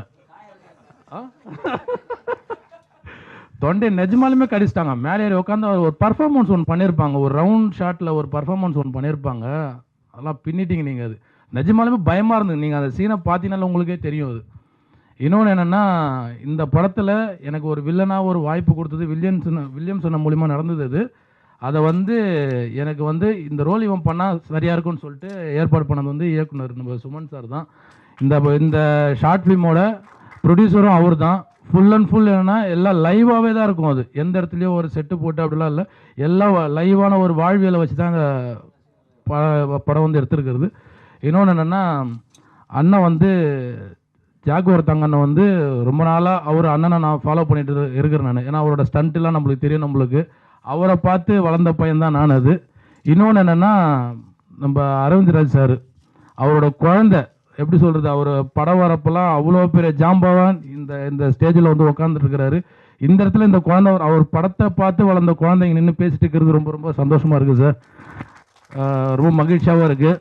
Speaker 10: தொண்டை நிஜமாலுமே கடிச்சிட்டாங்க. மேலே ஏறி உட்காந்து ஒரு பர்ஃபார்மன்ஸ் ஒன்று பண்ணியிருப்பாங்க, ஒரு ரவுண்ட் ஷாட்டில் ஒரு பர்ஃபார்மன்ஸ் ஒன்று பண்ணியிருப்பாங்க. அதெல்லாம் பின்னிட்டிங்க நீங்கள். அது நிஜமாலுமே பயமாக இருந்தது. நீங்கள் அந்த சீனை பார்த்தீங்கன்னால உங்களுக்கே தெரியும். அது இன்னொன்று என்னென்னா, இந்த படத்தில் எனக்கு ஒரு வில்லனாக ஒரு வாய்ப்பு கொடுத்தது வில்லியம்ஸ் மூலிமா நடந்தது. அது அதை வந்து எனக்கு வந்து இந்த ரோல் இவன் பண்ணால் சரியாக இருக்கும்னு சொல்லிட்டு ஏற்பாடு பண்ணது வந்து இயக்குனர் நம்ம சுமன் சார் தான். இந்த ஷார்ட் ஃபிலிமோட ப்ரொடியூசரும் அவர் தான். ஃபுல் அண்ட் ஃபுல் என்னென்னா எல்லாம் லைவாகவே தான் இருக்கும். அது எந்த இடத்துலையும் ஒரு செட்டு போட்டு அப்படிலாம் இல்லை, எல்லாம் லைவான ஒரு வாழ்வியலை வச்சு தான் அந்த படம் வந்து எடுத்துருக்கிறது. இன்னொன்று என்னென்னா, அண்ணன் வந்து ஜாகுவார் தங்க அண்ணன் வந்து ரொம்ப நாளாக அவர் அண்ணனை நான் ஃபாலோ பண்ணிட்டு இருக்கிறேன் நான். ஏன்னா அவரோட ஸ்டண்ட்டுலாம் நம்மளுக்கு தெரியும். நம்மளுக்கு அவரை பார்த்து வளர்ந்த பையன் தான் நான். அது இன்னொன்று என்னென்னா, நம்ம அரவிந்த் ராஜ் சார் அவரோட குழந்தை எப்படி சொல்கிறது, அவர் படம் வரப்பெல்லாம் அவ்வளோ பெரிய ஜாம்பவான் இந்த ஸ்டேஜில் வந்து உட்காந்துருக்கிறாரு. இந்த இடத்துல இந்த குழந்தை அவர் படத்தை பார்த்து வளர்ந்த குழந்தைங்க நின்று பேசிட்டு இருக்கிறது ரொம்ப ரொம்ப சந்தோஷமாக இருக்குது சார். ரொம்ப மகிழ்ச்சியாகவும் இருக்குது.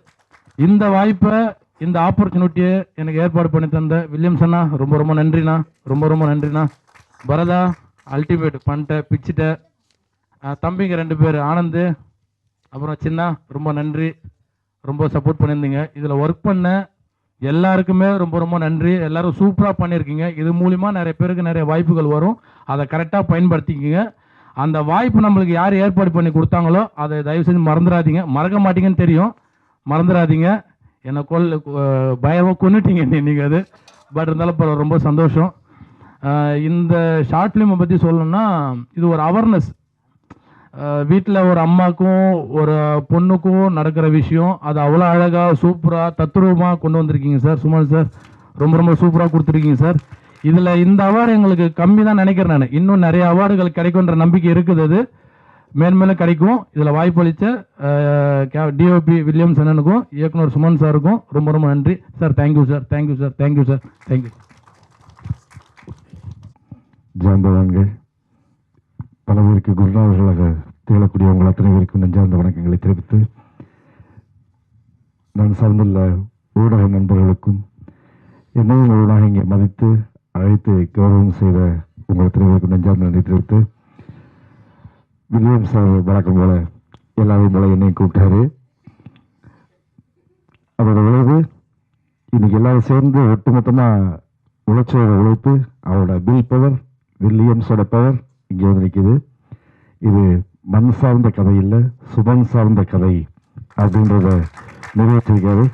Speaker 10: இந்த வாய்ப்பை இந்த ஆப்பர்ச்சுனிட்டியை எனக்கு ஏற்பாடு பண்ணி தந்த வில்லியம்ஸ் அண்ணா ரொம்ப ரொம்ப நன்றிண்ணா. ரொம்ப ரொம்ப நன்றிண்ணா. பரதா அல்டிமேட் பண்ணிட்ட பிச்சுட்ட. தம்பிங்க 2 பேர் ஆனந்து அப்புறம் சின்ன ரொம்ப நன்றி. ரொம்ப சப்போர்ட் பண்ணியிருந்தீங்க. இதில் ஒர்க் பண்ண எல்லாருக்குமே ரொம்ப ரொம்ப நன்றி. எல்லோரும் சூப்பராக பண்ணியிருக்கீங்க. இது மூலிமா நிறைய பேருக்கு நிறைய வாய்ப்புகள் வரும். அதை கரெக்டாக பயன்படுத்திக்கிங்க. அந்த வாய்ப்பு நம்மளுக்கு யார் ஏற்பாடு பண்ணி கொடுத்தாங்களோ அதை தயவு செஞ்சு மறந்துடாதீங்க. மறக்க மாட்டீங்கன்னு தெரியும், மறந்துடாதீங்க. என்னை பயமாக கொண்டுட்டீங்க நீங்கள் அது. பட் இருந்தாலும் இப்போ ரொம்ப சந்தோஷம். இந்த ஷார்ட் ஃபிலிமை பற்றி சொல்லணும்னா இது ஒரு அவேர்னஸ். வீட்டில் ஒரு அம்மாக்கும் ஒரு பொண்ணுக்கும் நடக்கிற விஷயம் அது அவ்வளோ அழகாக சூப்பராக தத்ரூபமாக கொண்டு வந்திருக்கீங்க சார். சுமன் சார் ரொம்ப ரொம்ப சூப்பராக கொடுத்துருக்கீங்க சார். இதில் இந்த அவார்டு எங்களுக்கு கம்மி தான் நினைக்கிறேன் நான். இன்னும் நிறைய அவார்டுகள் கிடைக்குன்ற நம்பிக்கை இருக்குது. அது மேன்மேலும் கிடைக்கும். இதில் வாய்ப்பளித்த டிஓபி வில்லியம்ஸ் அண்ணனுக்கும் இயக்குனர் சுமன் சாருக்கும் ரொம்ப ரொம்ப நன்றி sir. Thank you sir, thank you sir, thank you sir, thank you.
Speaker 2: ஜாம்பவான்கள், பல பேருக்கு குருநாதர்களாக திகழக்கூடிய உங்கள் அத்தனை பேருக்கும் நெஞ்சார்ந்த வணக்கங்களை தெரிவித்து, நான் சார்ந்துள்ள ஊடக நண்பர்களுக்கும் என்னையும் ஒருவனாக இங்கே மதித்து அழைத்து கௌரவம் செய்த உங்கள் அத்தனை பேருக்கும் நெஞ்சார்ந்த நன்றி தெரிவித்து, வில்லியம் சார் வழக்கம் போல எல்லாரையும் போல என்னையும் கூப்பிட்டாரு. அதோட விளைவு இன்னைக்கு எல்லாரும் சேர்ந்து ஒட்டுமொத்தமாக உழைச்சோட உழைப்பு, அவரோட பில் பவர், வில்லியம்ஸோட பவர் இங்கே வந்து நிற்கிது. இது மண் சார்ந்த கதை இல்லை, சுமன் சார்ந்த கதை அப்படின்றத நிறைவேற்றிருக்காரு.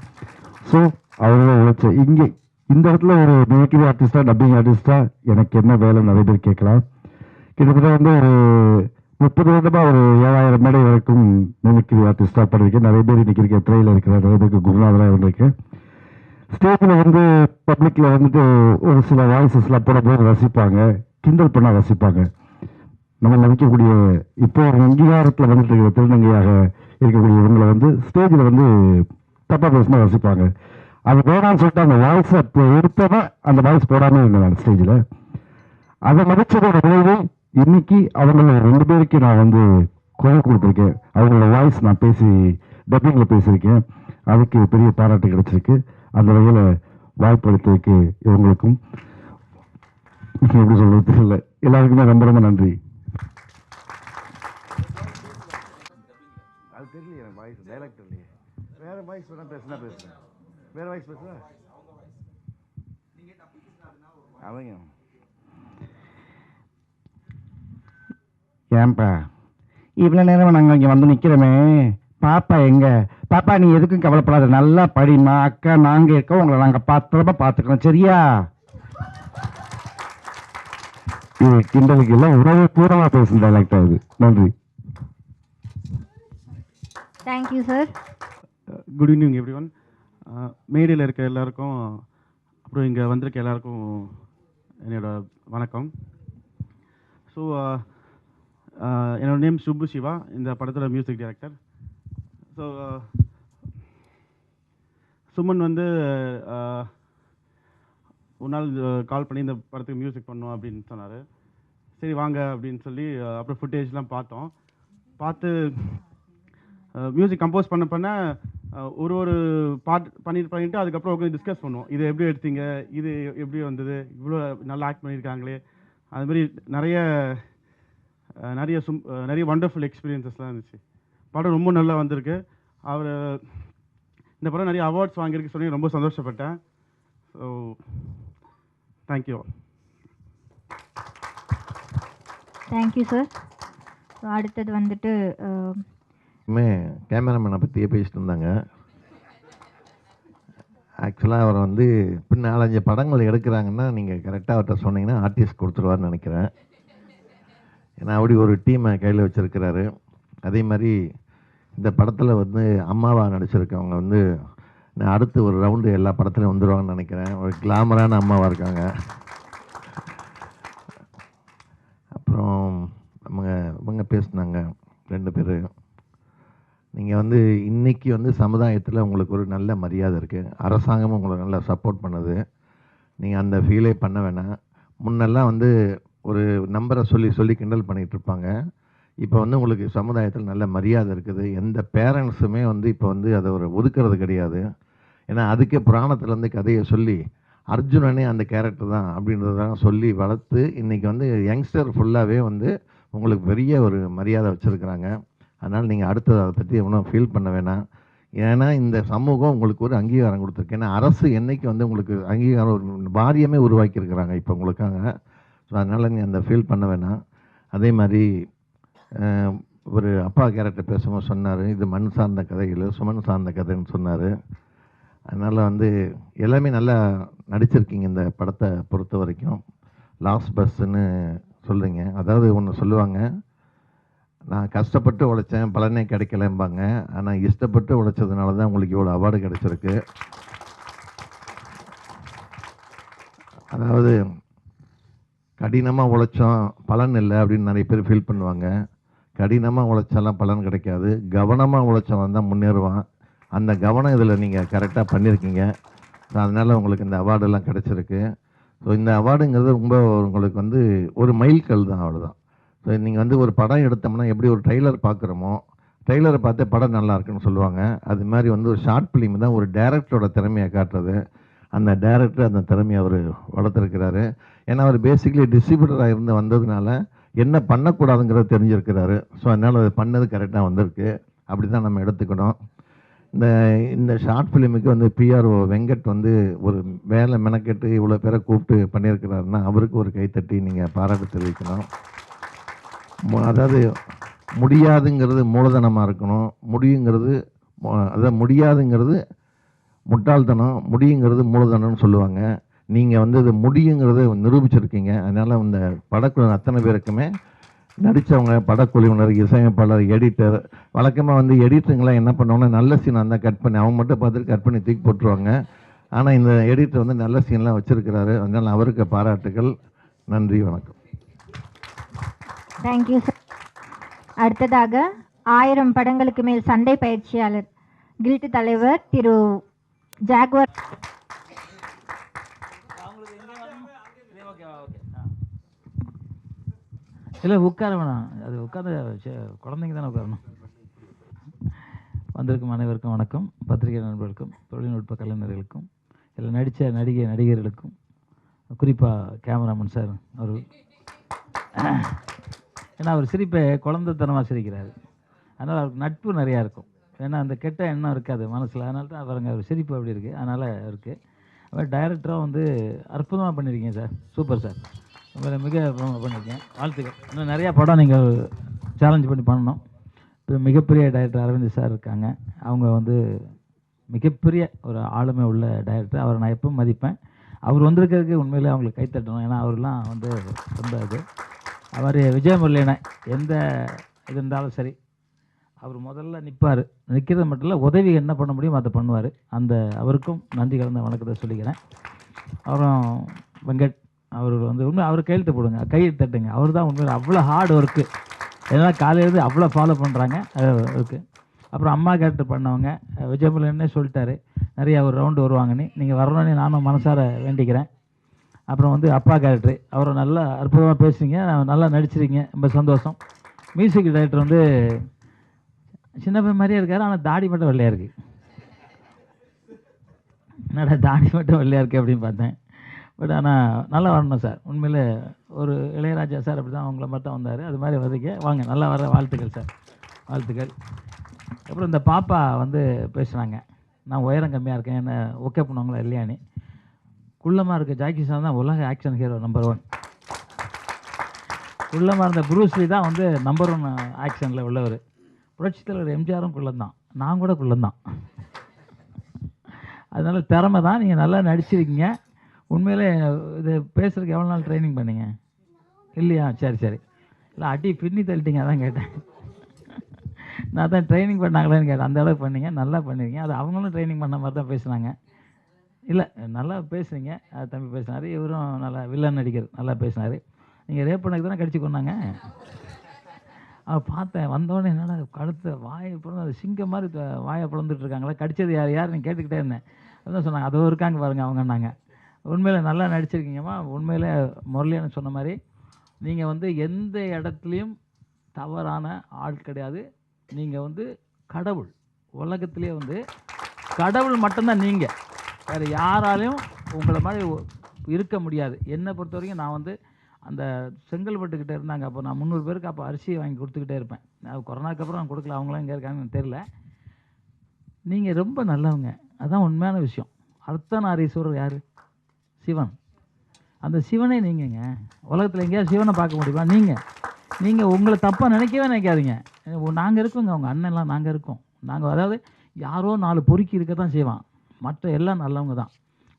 Speaker 2: ஸோ அவரோட உழைச்ச இங்கே இந்த இடத்துல ஒரு மிமிக்ரி ஆர்டிஸ்டா, டப்பிங் ஆர்டிஸ்டா எனக்கு என்ன வேலை நிறைய பேர் கேட்கலாம். கிட்டத்தட்ட வந்து ஒரு 30 வருடமாக ஒரு 7000 மேடை வரைக்கும் மிமிக்ரி ஆர்டிஸ்டாக பண்ணியிருக்கேன். நிறைய பேர் இன்னைக்கு இருக்க திரையில் இருக்கிற நிறைய பேருக்கு குருநாதராக இருந்திருக்கேன். ஸ்டேஜில் வந்து பப்ளிக்கில் வந்துட்டு ஒரு சில வாய்ஸஸ்லாம் போடும்போது ரசிப்பாங்க, கிண்டல் பண்ண ரசிப்பாங்க. நம்ம மதிக்கக்கூடிய இப்போ ஒரு அங்கீகாரத்தில் வந்துட்டு இருக்கிற திருநங்கையாக இருக்கக்கூடிய இவங்களை வந்து ஸ்டேஜில் வந்து தப்பாக பேசினா ரசிப்பாங்க. அது வேணான்னு சொல்லிட்டு அந்த வாய்ஸை எடுத்தவன் அந்த வாய்ஸ் போடாமல் இருந்தேன் நான் ஸ்டேஜில். அதை மதிச்சதோட விளைவு இன்னைக்கு அவங்கள 2 பேருக்கு நான் வந்து குரல் கொடுத்துருக்கேன். அவங்களோட வாய்ஸ் நான் பேசி டப்பிங்கில் பேசியிருக்கேன். அதுக்கு பெரிய பாராட்டு கிடைச்சிருக்கு. அந்த வகையில் வாய்ப்பளித்ததுக்கு இவங்களுக்கும் எப்படி சொல்றது தெரியல, எல்லாருக்குமே ரொம்ப ரொம்ப நன்றி. அது தெரியலையே வாய்ஸ், டைலாக் தெரியலையே. வேற வாய்ஸ் வேணா பேசுனா பேசுறேன். வேற வாய்ஸ் பேசுறா அவங்க. ஏன்பா இவ்வளோ நேரம் நாங்கள் இங்கே வந்து நிற்கிறோமே, பாப்பா எங்க? பாப்பா நீ எதுக்கும் கவலைப்படாத, நல்லா படிமா அக்கா, நாங்கள் இருக்கோம், உங்களை நாங்கள் பத்திரமா பார்த்துக்கிறோம், சரியா? இது கிண்டலுக்கு எல்லாம் உறவு பூரமாக பேசும் டைலாக்டா இது. நன்றி.
Speaker 11: Thank you sir.
Speaker 12: Good evening every one. மேடையில் இருக்க எல்லாருக்கும், அப்புறம் இங்கே வந்திருக்க எல்லாருக்கும் என்னோட வணக்கம். ஸோ என்னோட நேம் சுப்பு சிவா, இந்த படத்தோட மியூசிக் டைரக்டர். ஸோ சுமன் வந்து ஒரு நாள் கால் பண்ணி இந்த படத்துக்கு மியூசிக் பண்ணோம் அப்படின்னு சொன்னார். சரி வாங்க அப்படின்னு சொல்லி அப்புறம் ஃபுட்டேஜ்லாம் பார்த்தோம். பார்த்து மியூசிக் கம்போஸ் பண்ண ஒரு பார்ட் பண்ணிட்டு அதுக்கப்புறம் உட்காந்து டிஸ்கஸ் பண்ணுவோம். இது எப்படி எடுத்தீங்க, இது எப்படி வந்தது, இவ்வளோ நல்லா ஆக்ட் பண்ணியிருக்காங்களே, அதுமாதிரி நிறைய வண்டர்ஃபுல் எக்ஸ்பீரியன்ஸஸ்லாம் இருந்துச்சு. படம் ரொம்ப நல்லா வந்திருக்கு. அவர் இந்த படம் நிறைய அவார்ட்ஸ் வாங்கியிருக்கு சொல்லி ரொம்ப சந்தோஷப்பட்டேன். So thank you.
Speaker 11: Thank you sir. So அடுத்தது வந்துட்டு
Speaker 13: கேமராமேனை பற்றியே பேசிட்டு இருந்தாங்க. ஆக்சுவலாக அவர் வந்து இப்போ 4-5 படங்கள் எடுக்கிறாங்கன்னா நீங்கள் கரெக்டாக அவர்கிட்ட சொன்னீங்கன்னா ஆர்டிஸ்ட் கொடுத்துருவார்னு நினைக்கிறேன். ஏன்னா அப்படி ஒரு டீமை கையில் வச்சுருக்கிறாரு. அதே மாதிரி இந்த படத்தில் வந்து அம்மாவாக நடிச்சிருக்கவங்க வந்து அடுத்து ஒரு ரவுண்டு எல்லா படத்துலையும் வந்துடுவாங்கன்னு நினைக்கிறேன். ஒரு கிளாமரான அம்மாவாக இருக்காங்க. அப்புறம் இவங்க பேசினாங்க 2 பேர். நீங்கள் வந்து இன்றைக்கி வந்து சமுதாயத்தில் உங்களுக்கு ஒரு நல்ல மரியாதை இருக்குது. அரசாங்கமும் உங்களை நல்லா சப்போர்ட் பண்ணுது. நீங்கள் அந்த ஃபீலே பண்ண வேணாம். முன்னெல்லாம் வந்து ஒரு நம்பரை சொல்லி கிண்டல் பண்ணிகிட்ருப்பாங்க. இப்போ வந்து உங்களுக்கு சமுதாயத்தில் நல்ல மரியாதை இருக்குது. எந்த பேரண்ட்ஸுமே வந்து இப்போ வந்து அதை ஒரு ஒதுக்கிறது கிடையாது. ஏன்னா அதுக்கே புராணத்துலேருந்து கதையை சொல்லி அர்ஜுனனே அந்த கேரக்டர் தான் அப்படின்றதான் சொல்லி வளர்த்து இன்றைக்கி வந்து யங்ஸ்டர் ஃபுல்லாகவே வந்து உங்களுக்கு பெரிய ஒரு மரியாதை வச்சுருக்குறாங்க. அதனால் நீங்கள் அடுத்தது அதை பற்றி ஒன்றும் ஃபீல் பண்ண வேணாம். ஏன்னா இந்த சமூகம் உங்களுக்கு ஒரு அங்கீகாரம் கொடுத்துருக்கு. ஏன்னா அரசு என்றைக்கு வந்து உங்களுக்கு அங்கீகாரம் ஒரு வாரியமே உருவாக்கியிருக்கிறாங்க இப்போ உங்களுக்காக. ஸோ அதனால் நீ அந்த ஃபீல் பண்ண வேணாம். அதே மாதிரி ஒரு அப்பா கேரக்டர் பேசும்போது சொன்னார், இது மண் சார்ந்த கதை இல்லை, சுமன் சார்ந்த கதைன்னு சொன்னார். அதனால் வந்து எல்லாமே நல்லா நடிச்சிருக்கீங்க இந்த படத்தை பொறுத்த வரைக்கும். லாஸ்ட் பஸ்ஸுன்னு சொல்கிறீங்க. அதாவது ஒன்று சொல்லுவாங்க, நான் கஷ்டப்பட்டு உழைச்சேன் பலனே கிடைக்கலம்பாங்க. ஆனால் இஷ்டப்பட்டு உழைச்சதுனால தான் உங்களுக்கு இவ்வளோ அவார்டு கிடைச்சிருக்கு. அதாவது கடினமாக உழைச்சோம் பலன் இல்லை அப்படின்னு நிறைய பேர் ஃபீல் பண்ணுவாங்க. கடினமாக உழைச்சாலாம் பலன் கிடைக்காது, கவனமாக உழைச்சவன் தான் முன்னேறுவான். அந்த கவனம் இதில் நீங்கள் கரெக்டாக பண்ணியிருக்கீங்க. ஸோ அதனால் உங்களுக்கு இந்த அவார்டெல்லாம் கிடச்சிருக்கு. ஸோ இந்த அவார்டுங்கிறது ரொம்ப உங்களுக்கு வந்து ஒரு மைல்கல் தான், அவ்வளோதான். ஸோ நீங்கள் வந்து ஒரு படம் எடுத்தோம்னா எப்படி ஒரு ட்ரெய்லர் பார்க்குறோமோ, ட்ரெய்லரை பார்த்து படம் நல்லா இருக்குன்னு சொல்லுவாங்க. அது மாதிரி வந்து ஒரு ஷார்ட் ஃபிலிம் தான் ஒரு டைரக்டரோட திறமையை காட்டுறது. அந்த டைரக்டர் அந்த திறமையை அவர் வளர்த்துருக்கிறாரு. ஏன்னா அவர் பேசிக்கலி டிஸ்ட்ரிபியூட்டராக இருந்து வந்ததுனால என்ன பண்ணக்கூடாதுங்கிறத தெரிஞ்சிருக்கிறாரு. ஸோ அதனால் அது பண்ணது கரெக்டாக வந்திருக்கு. அப்படி தான் நம்ம எடுத்துக்கணும். இந்த ஷார்ட் ஃபிலிமுக்கு வந்து பிஆர்ஓ வெங்கட் வந்து ஒரு வேலை மெனக்கெட்டு இவ்வளோ பேரை கூப்பிட்டு பண்ணியிருக்கிறாருன்னா அவருக்கு ஒரு கைத்தட்டி நீங்கள் பாராட்டு தெரிவிக்கணும். அதாவது முடியாதுங்கிறது மூலதனமாக இருக்கணும், முடியுங்கிறது அதாவது முடியாதுங்கிறது முட்டாள்தனம், முடியுங்கிறது மூலதனம்னு சொல்லுவாங்க. நீங்கள் வந்து இது முடியுங்கிறத நிரூபிச்சிருக்கீங்க. அதனால் இந்த படக்குழு அத்தனை பேருக்குமே நடித்தவங்க, படக்குழுவினர், இசையமைப்பாளர், எடிட்டர், வழக்கமாக வந்து எடிட்டருங்களாம் என்ன பண்ணுவாங்கன்னா நல்ல சீனாக இருந்தால் கட் பண்ணி அவங்க மட்டும் பார்த்துட்டு கட் பண்ணி தூக்கி போட்டுருவாங்க. ஆனால் இந்த எடிட்டர் வந்து நல்ல சீன்லாம் வச்சுருக்கிறாரு. அதனால் அவருக்கு பாராட்டுகள். நன்றி, வணக்கம்.
Speaker 11: Thank you sir. அடுத்ததாக 1000 படங்களுக்கு மேல் சண்டை பயிற்சியாளர் கில்ட் தலைவர் திரு ஜாக்வர்.
Speaker 14: இல்லை உட்கார வேணாம், அது உட்காந்து குழந்தைங்க தானே உட்காரணும். வந்திருக்கும் அனைவருக்கும் வணக்கம். பத்திரிகை நண்பர்களுக்கும் தொழில்நுட்ப கலைஞர்களுக்கும் இதில் நடித்த நடிகர்களுக்கும் குறிப்பாக கேமராமேன் சார் அவர், ஏன்னா அவர் சிரிப்பை குழந்தைத்தனமாக சிரிக்கிறார். அதனால் அவருக்கு நட்பு நிறையா இருக்கும். ஏன்னா அந்த கெட்ட எண்ணம் இருக்காது மனசில். அதனால தான் அவருங்க அவர் சிரிப்பு அப்படி இருக்குது. அதனால் அவருக்கு அவர் டைரக்டராக வந்து அற்புதமாக பண்ணியிருக்கீங்க சார். சூப்பர் சார், உங்களை மிக பண்ணியிருக்கேன், வாழ்த்துக்கள். இன்னும் நிறையா படம் நீங்கள் சேலஞ்ச் பண்ணி பண்ணணும். இப்போ மிகப்பெரிய டைரக்டர் அரவிந்த் சார் இருக்காங்க. அவங்க வந்து மிகப்பெரிய ஒரு ஆளுமை உள்ள டைரக்டர். அவரை நான் எப்பவும் மதிப்பேன். அவர் வந்திருக்கிறதுக்கு உண்மையிலே அவங்களுக்கு கைத்தட்டணும். ஏன்னா அவர்லாம் வந்து ரொம்ப இது அவர் விஜயமுரளியனை எந்த இது இருந்தாலும் சரி அவர் முதல்ல நிற்பார். நிற்கிறது மட்டும் இல்லை, உதவி என்ன பண்ண முடியும் அதை பண்ணுவார். அந்த அவருக்கும் நன்றி கலந்த வணக்கத்தை சொல்லிக்கிறேன். அப்புறம் வெங்கட் அவர் வந்து உண்மை அவர் கையெழுத்து போடுங்க, கையெழுத்து தட்டுங்க. அவர் தான் உண்மையில் அவ்வளோ ஹார்ட் ஒர்க்கு. ஏன்னா காலையிலேருந்து அவ்வளோ ஃபாலோ பண்ணுறாங்க இருக்குது. அப்புறம் அம்மா கேரக்டர் பண்ணவங்க விஜயமுரளியனே சொல்லிட்டாரு நிறையா ஒரு ரவுண்டு வருவாங்கன்னு. நீங்கள் வரணும்னு நானும் மனசார வேண்டிக்கிறேன். அப்புறம் வந்து அப்பா கேரக்டர் அவரை நல்லா அற்புதமாக பேசுறீங்க, நல்லா நடிச்சிருக்கீங்க, ரொம்ப சந்தோஷம். மியூசிக் டைரக்டர் வந்து சின்ன பையன் மாதிரியே இருக்கார், ஆனால் தாடி மட்டும் வெள்ளையாக இருக்குது. என்னடா தாடி மட்டும் வெள்ளையாக இருக்குது அப்படின்னு பார்த்தேன். பட் ஆனால் நல்லா வரணும் சார். உண்மையில் ஒரு இளையராஜா சார் அப்படி தான் அவங்கள மட்டும் வந்தார். அது மாதிரி வதைக்க வாங்க, நல்லா வர வாழ்த்துக்கள் சார், வாழ்த்துக்கள். அப்புறம் இந்த பாப்பா வந்து பேசுகிறாங்க, நான் உயரம் கம்மியாக இருக்கேன், என்ன ஓகே பண்ணுவாங்களா இல்லையான்னு. குள்ளமாக இருக்க ஜாக்கி சார் தான் உலக ஆக்ஷன் ஹீரோ நம்பர் 1. குள்ளமாக இருந்த ப்ரூஸ்லி தான் வந்து நம்பர் 1 ஆக்ஷனில் உள்ளவர். புரட்சித் தலைவர் எம்ஜிஆரும் குள்ளந்தான், நான் கூட குள்ளந்தான். அதனால் திறமை தான், நீங்கள் நல்லா நடிச்சிருக்கீங்க. உண்மையிலே இது பேசுகிறதுக்கு எவ்வளோ நாள் ட்ரைனிங் பண்ணீங்க? இல்லையா? சரி சரி. இல்லை அடி பின்னி தள்ளிட்டீங்க, அதான் கேட்டேன். நான் தான் ட்ரைனிங் பண்ணாங்களேன்னு கேட்டேன். அந்த அளவுக்கு பண்ணீங்க, நல்லா பண்ணியிருக்கீங்க. அது அவங்களும் ட்ரைனிங் பண்ண மாதிரி தான் பேசுனாங்க. இல்லை நல்லா பேசுகிறீங்க, தம்பி பேசினார். இவரும் நல்லா வில்லன் நடிகர், நல்லா பேசினார். நீங்கள் ரேப் பண்ணக்கு தானே கடிச்சு கொண்டாங்க. பார்த்தேன் வந்தோடனே என்னடா கழுத்தை வாயை பிறந்து அது சிங்கம் மாதிரி வாயை பிளந்துட்டுருக்காங்களே, கடிச்சது யார் நீங்கள் கேட்டுக்கிட்டே இருந்தேன். அதான் சொன்னாங்க, அதோ இருக்காங்க பாருங்க அவங்கன்னாங்க. உண்மையில் நல்லா நடிச்சிருக்கீங்கம்மா. உண்மையிலே முரளியன்னு சொன்ன மாதிரி நீங்கள் வந்து எந்த இடத்துலையும் தவறான ஆள் கிடையாது. நீங்கள் வந்து கடவுள், உலகத்திலே வந்து கடவுள் மட்டும்தான் நீங்கள். வேறு யாராலையும் உங்களை மாதிரி இருக்க முடியாது. என்னை பொறுத்த வரைக்கும் நான் வந்து அந்த செங்கல்பட்டுக்கிட்டே இருந்தாங்க, அப்போ நான் 300 பேருக்கு அப்போ அரிசியை வாங்கி கொடுத்துக்கிட்டே இருப்பேன். கொரோனாக்கு அப்புறம் நான் கொடுக்கல, அவங்களாம் எங்கே இருக்காங்கன்னு தெரில. நீங்கள் ரொம்ப நல்லவங்க, அதுதான் உண்மையான விஷயம். அர்த்தநாரீஸ்வரர் யார்? சிவன். அந்த சிவனே நீங்கங்க. உலகத்தில் எங்கேயாவது சிவனை பார்க்க முடியுமா? நீங்கள் நீங்கள் உங்களை தப்பாக நினைக்கவே நினைக்காதீங்க. நாங்கள் இருக்கோங்க, அவங்க அண்ணன்லாம் நாங்கள் இருக்கோம். நாங்கள் அதாவது யாரோ 4 பொறுக்கி இருக்க தான் செய்வான், மற்ற எல்லாம் நல்லவங்க தான்.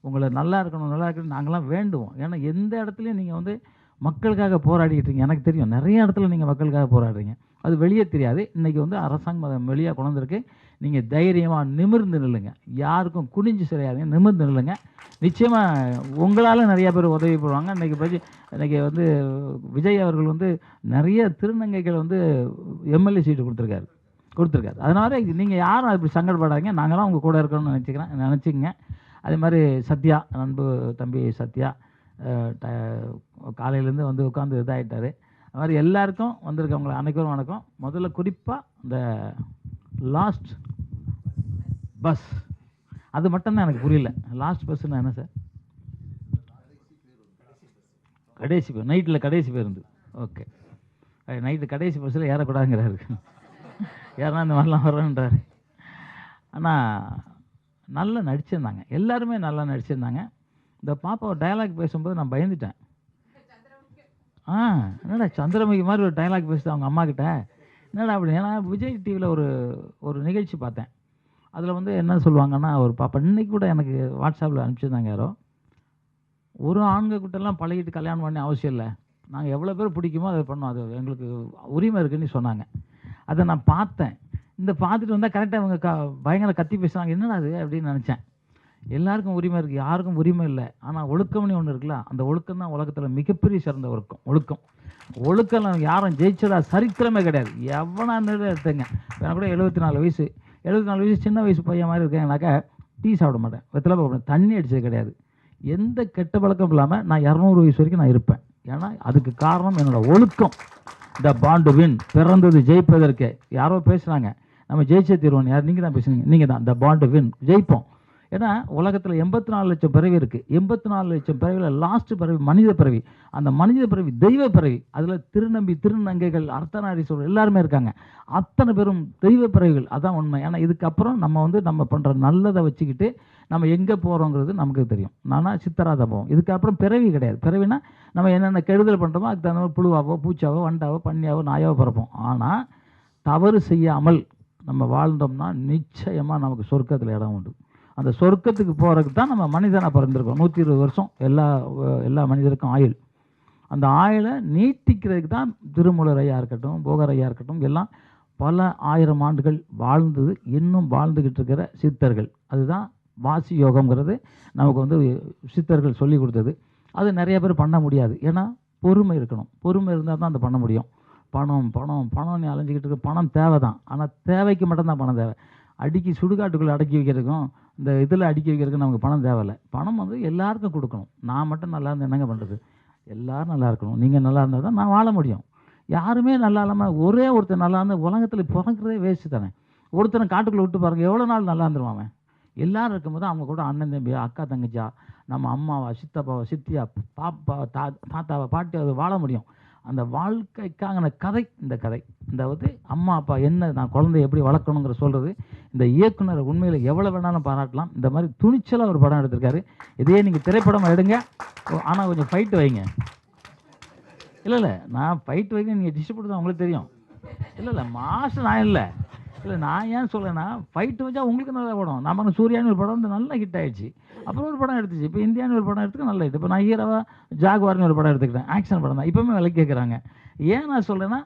Speaker 14: உங்களை நல்லா இருக்கணும் நல்லா இருக்கணும் நாங்களாம் வேண்டுவோம். ஏன்னா எந்த இடத்துலையும் நீங்கள் வந்து மக்களுக்காக போராடிக்கிட்டு இருக்கீங்க. எனக்கு தெரியும் நிறைய இடத்துல நீங்கள் மக்களுக்காக போராடுறீங்க, அது வெளியே தெரியாது. இன்றைக்கி வந்து அரசாங்கம் அதை வெளியாக கொண்டு வந்திருக்கு. நீங்கள் தைரியமாக நிமிர்ந்து நில்லுங்க, யாருக்கும் குனிஞ்சு சரியாதுங்க, நிமிர்ந்து நில்லுங்க. நிச்சயமாக உங்களால் நிறையா பேர் உதவி பண்ணுவாங்க. இன்றைக்கி வந்து விஜய் அவர்கள் வந்து நிறைய திருநங்கைகள் வந்து எம்எல்ஏ சீட்டு கொடுத்துருக்காரு. அதனால் நீங்கள் யாரும் அப்படி சங்கடப்படாதீங்க, நாங்களாம் உங்கள் கூட இருக்கணும்னு நினச்சிக்கங்க. அதே மாதிரி சத்யா, நண்பு தம்பி சத்யா காலையிலேருந்து வந்து உட்காந்து இதாகிட்டார். அது மாதிரி எல்லாருக்கும் வந்திருக்கவங்களை அனைவரும் வணக்கம். முதல்ல குறிப்பாக இந்த லாஸ்ட் பஸ் அது மட்டும்தான் எனக்கு புரியல. லாஸ்ட் பஸ்ஸுன்னா என்ன சார்? கடைசி பேர், நைட்டில் கடைசி பேருந்து. ஓகே, நைட்டு கடைசி பஸ்ஸில் ஏறக்கூடாதுங்கிறாரு. யாருன்னா இந்த மாதிரிலாம் வர்றேன்றாரு. ஆனால் நல்லா நடிச்சிருந்தாங்க, எல்லாருமே நல்லா நடிச்சிருந்தாங்க. இந்த பாப்பா ஒரு டயலாக் பேசும்போது நான் பயந்துட்டேன். என்னடா சந்திரமுகி மாதிரி ஒரு டயலாக் பேசுது அவங்க அம்மா கிட்ட, என்னடா அப்படி. ஏன்னா விஜய் டிவியில் ஒரு நிகழ்ச்சி பார்த்தேன். அதில் வந்து என்ன சொல்லுவாங்கன்னா, ஒரு பாப்பா இன்னைக்கு கூட எனக்கு வாட்ஸ்அப்பில் அனுப்பிச்சிருந்தாங்க யாரோ, ஒரு ஆண்கிட்டலாம் பழகிட்டு கல்யாணம் பண்ணி அவசியம் இல்லை, நாங்கள் எவ்வளோ பேர் பிடிக்குமோ அதை பண்ணோம், அது எங்களுக்கு உரிமை இருக்குன்னு சொன்னாங்க. அதை நான் பார்த்தேன். இந்த பார்த்துட்டு வந்தால் கரெக்டாக அவங்க பயங்கர கத்தி பேசுகிறாங்க, என்னடா அது அப்படின்னு நினச்சேன். எல்லாருக்கும் உரிமை இருக்குது, யாருக்கும் உரிமை இல்லை. ஆனால் ஒழுக்கம்னு ஒன்று இருக்குல்ல, அந்த ஒழுக்கம் தான் உலகத்தில் மிகப்பெரிய சிறந்த ஒழுக்கம் யாரும் ஜெயிச்சதா சரித்திரமே கிடையாது. எவனா எடுத்துங்க. எனக்கு கூட 74 வயசு சின்ன வயசு பையன் மாதிரி இருக்கேன்னாக்கா டீ சாப்பிட மாட்டேன், வெத்தலை போட தண்ணி அடித்தது கிடையாது. எந்த கெட்ட பழக்கம் இல்லாமல் நான் 200 வயசு வரைக்கும் நான் இருப்பேன். ஏன்னா அதுக்கு காரணம் என்னோட ஒழுக்கம். த பாண்ட் வின், பிறந்தது ஜெயிப்பதற்கு. யாரோ பேசுகிறாங்க நம்ம ஜெயிச்சே தீர்வோம், யார்? நீங்கள் தான் பேசுனீங்க, நீங்கள் தான். த பாண்ட் வின், ஜெயிப்போம். ஏன்னா உலகத்தில் 84 லட்சம் பிறவி இருக்குது. 84 லட்சம் பிறவியில் லாஸ்ட் பிறவி மனித பிறவி. அந்த மனித பிறவி தெய்வ பிறவி. அதில் திருநங்கைகள் அர்த்தநாரீஸ்வரர் எல்லாருமே இருக்காங்க. அத்தனை பேரும் தெய்வ பிறவிகள். அதான் உண்மை. ஏன்னா இதுக்கப்புறம் நம்ம பண்ணுற நல்லதை வச்சுக்கிட்டு நம்ம எங்கே போகிறோங்கிறது நமக்கு தெரியும். நானா சித்தராத போவோம். இதுக்கப்புறம் பிறவி கிடையாது. பிறவினா நம்ம என்னென்ன கெடுதல் பண்ணுறோமோ அதுக்கு தகுந்த மாதிரி புழுவாவோ பூச்சாவோ வண்டாவோ பன்னியாவோ நாயாவோ பிறப்போம். ஆனால் தவறு செய்யாமல் நம்ம வாழ்ந்தோம்னா நிச்சயமாக நமக்கு சொர்க்கத்தில் இடம் உண்டு. அந்த சொர்க்கத்துக்கு போகிறதுக்கு தான் நம்ம மனிதனாக பிறந்திருக்கோம். 120 வருஷம் எல்லா மனிதருக்கும் ஆயுள். அந்த ஆயுளை நீட்டிக்கிறதுக்கு தான் திருமூலர் ஐயா இருக்கட்டும், போகர் ஐயா இருக்கட்டும், எல்லாம் பல 1000 ஆண்டுகள் வாழ்ந்தது, இன்னும் வாழ்ந்துக்கிட்டு இருக்கிற சித்தர்கள். அதுதான் வாசி யோகம்ங்கிறது நமக்கு வந்து சித்தர்கள் சொல்லி கொடுத்தது. அது நிறைய பேர் பண்ண முடியாது. ஏன்னா பொறுமை இருக்கணும். பொறுமை இருந்தால் தான் அதை பண்ண முடியும். பணம்னு அலைஞ்சிக்கிட்டு இருக்க பணம் தேவை தான். ஆனால் தேவைக்கு மட்டும்தான் பணம் தேவை. அடிக்கி சுடுகாட்டுக்குள்ளே அடக்கி வைக்கிறதுக்கும் இந்த இதில் அடிக்கி வைக்கிறதுக்கும் நமக்கு பணம் தேவையில்லை. பணம் வந்து எல்லாருக்கும் கொடுக்கணும். நான் மட்டும் நல்லா இருந்தால் என்னங்க பண்ணுறது? எல்லோரும் நல்லா இருக்கணும். நீங்கள் நல்லா இருந்தால் தான் நான் வாழ முடியும். யாருமே நல்லா இல்லாமல் ஒரே ஒருத்தர் நல்லா இருந்தால் உலகத்தில் பிறக்கிறதே வேஸ்ட்டு தானே. ஒருத்தனை காட்டுக்குள்ளே விட்டு பாருங்கள், எவ்வளோ நாள் நல்லா இருந்துருவான். எல்லோரும் இருக்கும்போது அவங்க கூட அண்ணன் தம்பியா, அக்கா தங்கச்சியா, நம்ம அம்மாவா, சித்தப்பாவா, சித்தியா, பாப்பா, தாத்தாவா, பாட்டி அது வாழ முடியும். அந்த வாழ்க்கைக்கான கதை இந்த கதை. இந்த வந்து அம்மா அப்பா என்ன, நான் குழந்தைய எப்படி வளர்க்கணுங்கிற சொல்கிறது. இந்த இயக்குனர் உண்மையில் எவ்வளோ வேணாலும் பாராட்டலாம். இந்த மாதிரி துணிச்சலாக ஒரு படம் எடுத்திருக்காரு. இதே நீங்கள் திரைப்படம் எடுங்க, ஆனால் கொஞ்சம் ஃபைட்டு வைங்க. இல்லை நான் ஃபைட் வைக்க நீங்கள் டிஸ்ட்ரிபியூட் தான் உங்களுக்கு தெரியும். இல்லை மாஸ்டர் நான் இல்லை நான் ஏன் சொல்லேன்னா, ஃபைட்டு வச்சா உங்களுக்கு நல்ல படம். நம்ம சூர்யான்னு ஒரு படம் வந்து நல்லா ஹிட் ஆகிடுச்சு. அப்புறம் ஒரு படம் எடுத்துச்சு. இப்போ இந்தியான்னு ஒரு படம் எடுத்துக்க நல்ல ஹிட். இப்போ நான் ஹீரோவா ஜாகுவார்னு ஒரு படம் எடுத்துக்கிட்டேன். ஆக்ஷன் படம் தான். இப்போவுமே விலை கேட்குறாங்க. ஏன் நான் சொல்கிறேன்னா,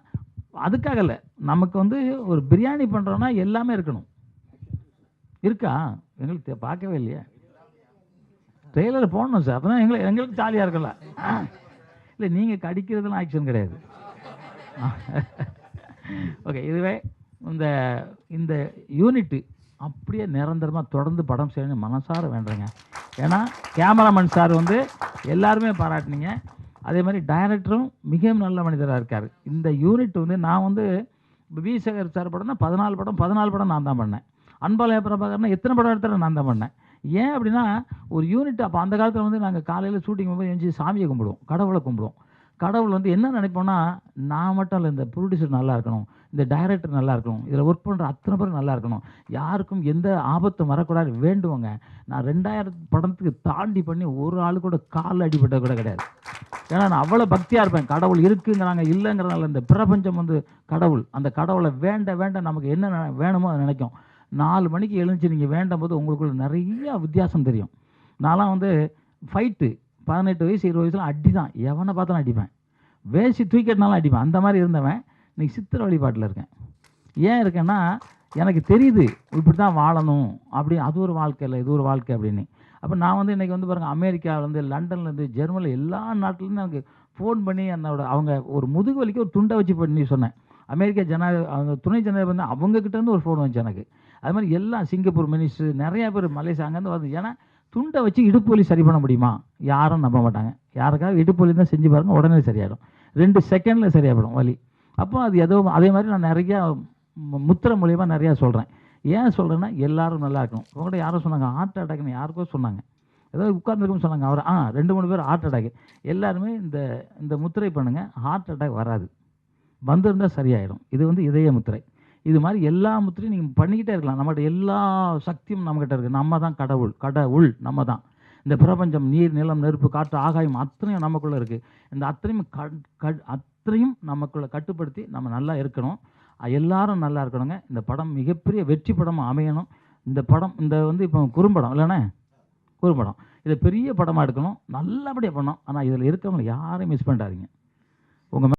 Speaker 14: அதுக்காக இல்லை. நமக்கு வந்து ஒரு பிரியாணி பண்ணுறோன்னா எல்லாமே இருக்கணும். இருக்கா? எங்களுக்கு பார்க்கவே இல்லையா? ட்ரெய்லர் போடணும் சார், அப்போ தான் எங்களுக்கு ஜாலியாக இருக்குல்ல. இல்லை நீங்கள் கடிக்கிறதுலாம் ஆக்ஷன் கிடையாது. ஓகே, இதுவே இந்த யூனிட்டு அப்படியே நிரந்தரமாக தொடர்ந்து படம் செய்யணும் மனசார வேண்டுறேங்க. ஏன்னா கேமராமேன் சார் வந்து எல்லாருமே பாராட்டினீங்க. அதே மாதிரி டைரக்டரும் மிக நல்ல மனிதராக இருக்கார். இந்த யூனிட் வந்து நான் வந்து வி சேகர் சார் படம்னா 14 படம் நான் தான் பண்ணேன். அன்பாலய பிரபாகர்னா எத்தனை படம் எடுத்தாலும் நான் தான் பண்ணேன். ஏன் அப்படின்னா ஒரு யூனிட் அப்போ அந்த காலத்தில் வந்து நாங்கள் காலையில் ஷூட்டிங் போது எஞ்சி சாமியை கும்பிடுவோம், கடவுளை கும்பிடுவோம். கடவுள் வந்து என்ன நினைப்போம்னா, நான் மட்டும் இல்லை, இந்த ப்ரொடியூசர் நல்லா இருக்கணும், இந்த டைரக்டர் நல்லா இருக்கணும், இதில் ஒர்க் பண்ணுற அத்தனை பேரும் நல்லா இருக்கணும், யாருக்கும் எந்த ஆபத்தும் வரக்கூடாது வேண்டுவோங்க. நான் 2000 படத்துக்கு தாண்டி பண்ணி ஒரு ஆள் கூட காலில் அடிபட்டது கூட கிடையாது. ஏன்னா நான் அவ்வளோ பக்தியாக இருப்பேன். கடவுள் இருக்குங்கிறாங்க, இல்லைங்கிறனால இந்த பிரபஞ்சம் வந்து கடவுள், அந்த கடவுளை வேண்ட நமக்கு என்ன வேணுமோ அதை நினைக்கும். 4 மணிக்கு எழுந்துச்சு நீங்கள் வேண்டும் போது உங்களுக்குள்ள நிறைய வித்தியாசம் தெரியும். நான்லாம் வந்து ஃபைட்டு 18 வயசு 20 வயசுல அடி தான், எவனை பார்த்தாலும் அடிப்பேன், வேசி தூக்கிட்டனாலும் அடிப்பேன். அந்த மாதிரி இருந்தவன் இன்னைக்கு சித்திர வழிபாட்டில் இருக்கேன். ஏன் இருக்கேன்னா எனக்கு தெரியுது இப்படி தான் வாழணும் அப்படி, அது ஒரு வாழ்க்கை இல்லை, இது ஒரு வாழ்க்கை அப்படின்னு. அப்போ நான் வந்து இன்றைக்கி வந்து பாருங்கள், அமெரிக்காவிலேருந்து, லண்டன்லேருந்து, ஜெர்மனியில் எல்லா நாட்டிலேருந்து எனக்கு ஃபோன் பண்ணி என்னோட அவங்க ஒரு முதுகு வலிக்கு ஒரு துண்டை வச்சு பண்ணி சொன்னேன். அமெரிக்கா அவங்க துணை ஜனாதிபதி வந்து அவங்கக்கிட்டேருந்து ஒரு ஃபோன் வந்துச்சு எனக்கு. அது மாதிரி எல்லாம் சிங்கப்பூர் மினிஸ்டர் நிறையா பேர் மலேசியா அங்கேருந்து வந்து, ஏன்னா துண்டை வச்சு இடுப்பு வலி சரி பண்ண முடியுமா? யாரும் நம்ப மாட்டாங்க. யாருக்காவது இடுப்பு வலி தான் செஞ்சு பாருங்கள், உடனே சரியாயிடும், 2 செகண்டில் சரியாகிடும் வலி. அப்போ அது ஏதோ அதே மாதிரி நான் நிறையா முத்திரை மூலியமாக நிறையா சொல்கிறேன். ஏன் சொல்கிறேன்னா எல்லாரும் நல்லா இருக்கணும். உங்கள்கிட்ட யாரும் சொன்னாங்க ஹார்ட் அட்டாக்னு, யாருக்கோ சொன்னாங்க, ஏதோ உட்கார்ந்துருக்குன்னு சொன்னாங்க. அவர் 2-3 பேர் ஹார்ட் அட்டாக். எல்லாருமே இந்த முத்திரை பண்ணுங்கள், ஹார்ட் அட்டாக் வராது, வந்திருந்தால் சரியாயிடும். இது வந்து இதய முத்திரை. இது மாதிரி எல்லா முத்திரையும் நீங்கள் பண்ணிக்கிட்டே இருக்கலாம். நம்மகிட்ட எல்லா சக்தியும் நம்மகிட்ட இருக்குது. நம்ம தான் கடவுள் நம்ம தான். இந்த பிரபஞ்சம், நீர், நிலம், நெருப்பு, காற்று, ஆகாயம் அத்தனையும் நமக்குள்ளே இருக்குது. இந்த அத்தனையும் நமக்குள்ளே கட்டுப்படுத்தி நம்ம நல்லா இருக்கணும். எல்லாரும் நல்லா இருக்கணுங்க. இந்த படம் மிகப்பெரிய வெற்றி படமாக அமையணும். இந்த படம் வந்து இப்போ குறும்படம் இல்லைண்ணே, குறும்படம் இதை பெரிய படமாக எடுக்கணும், நல்லபடியாக பண்ணணும். ஆனால் இதில் இருக்கவங்களை யாரையும் மிஸ் பண்ணிடாதீங்க. உங்கள்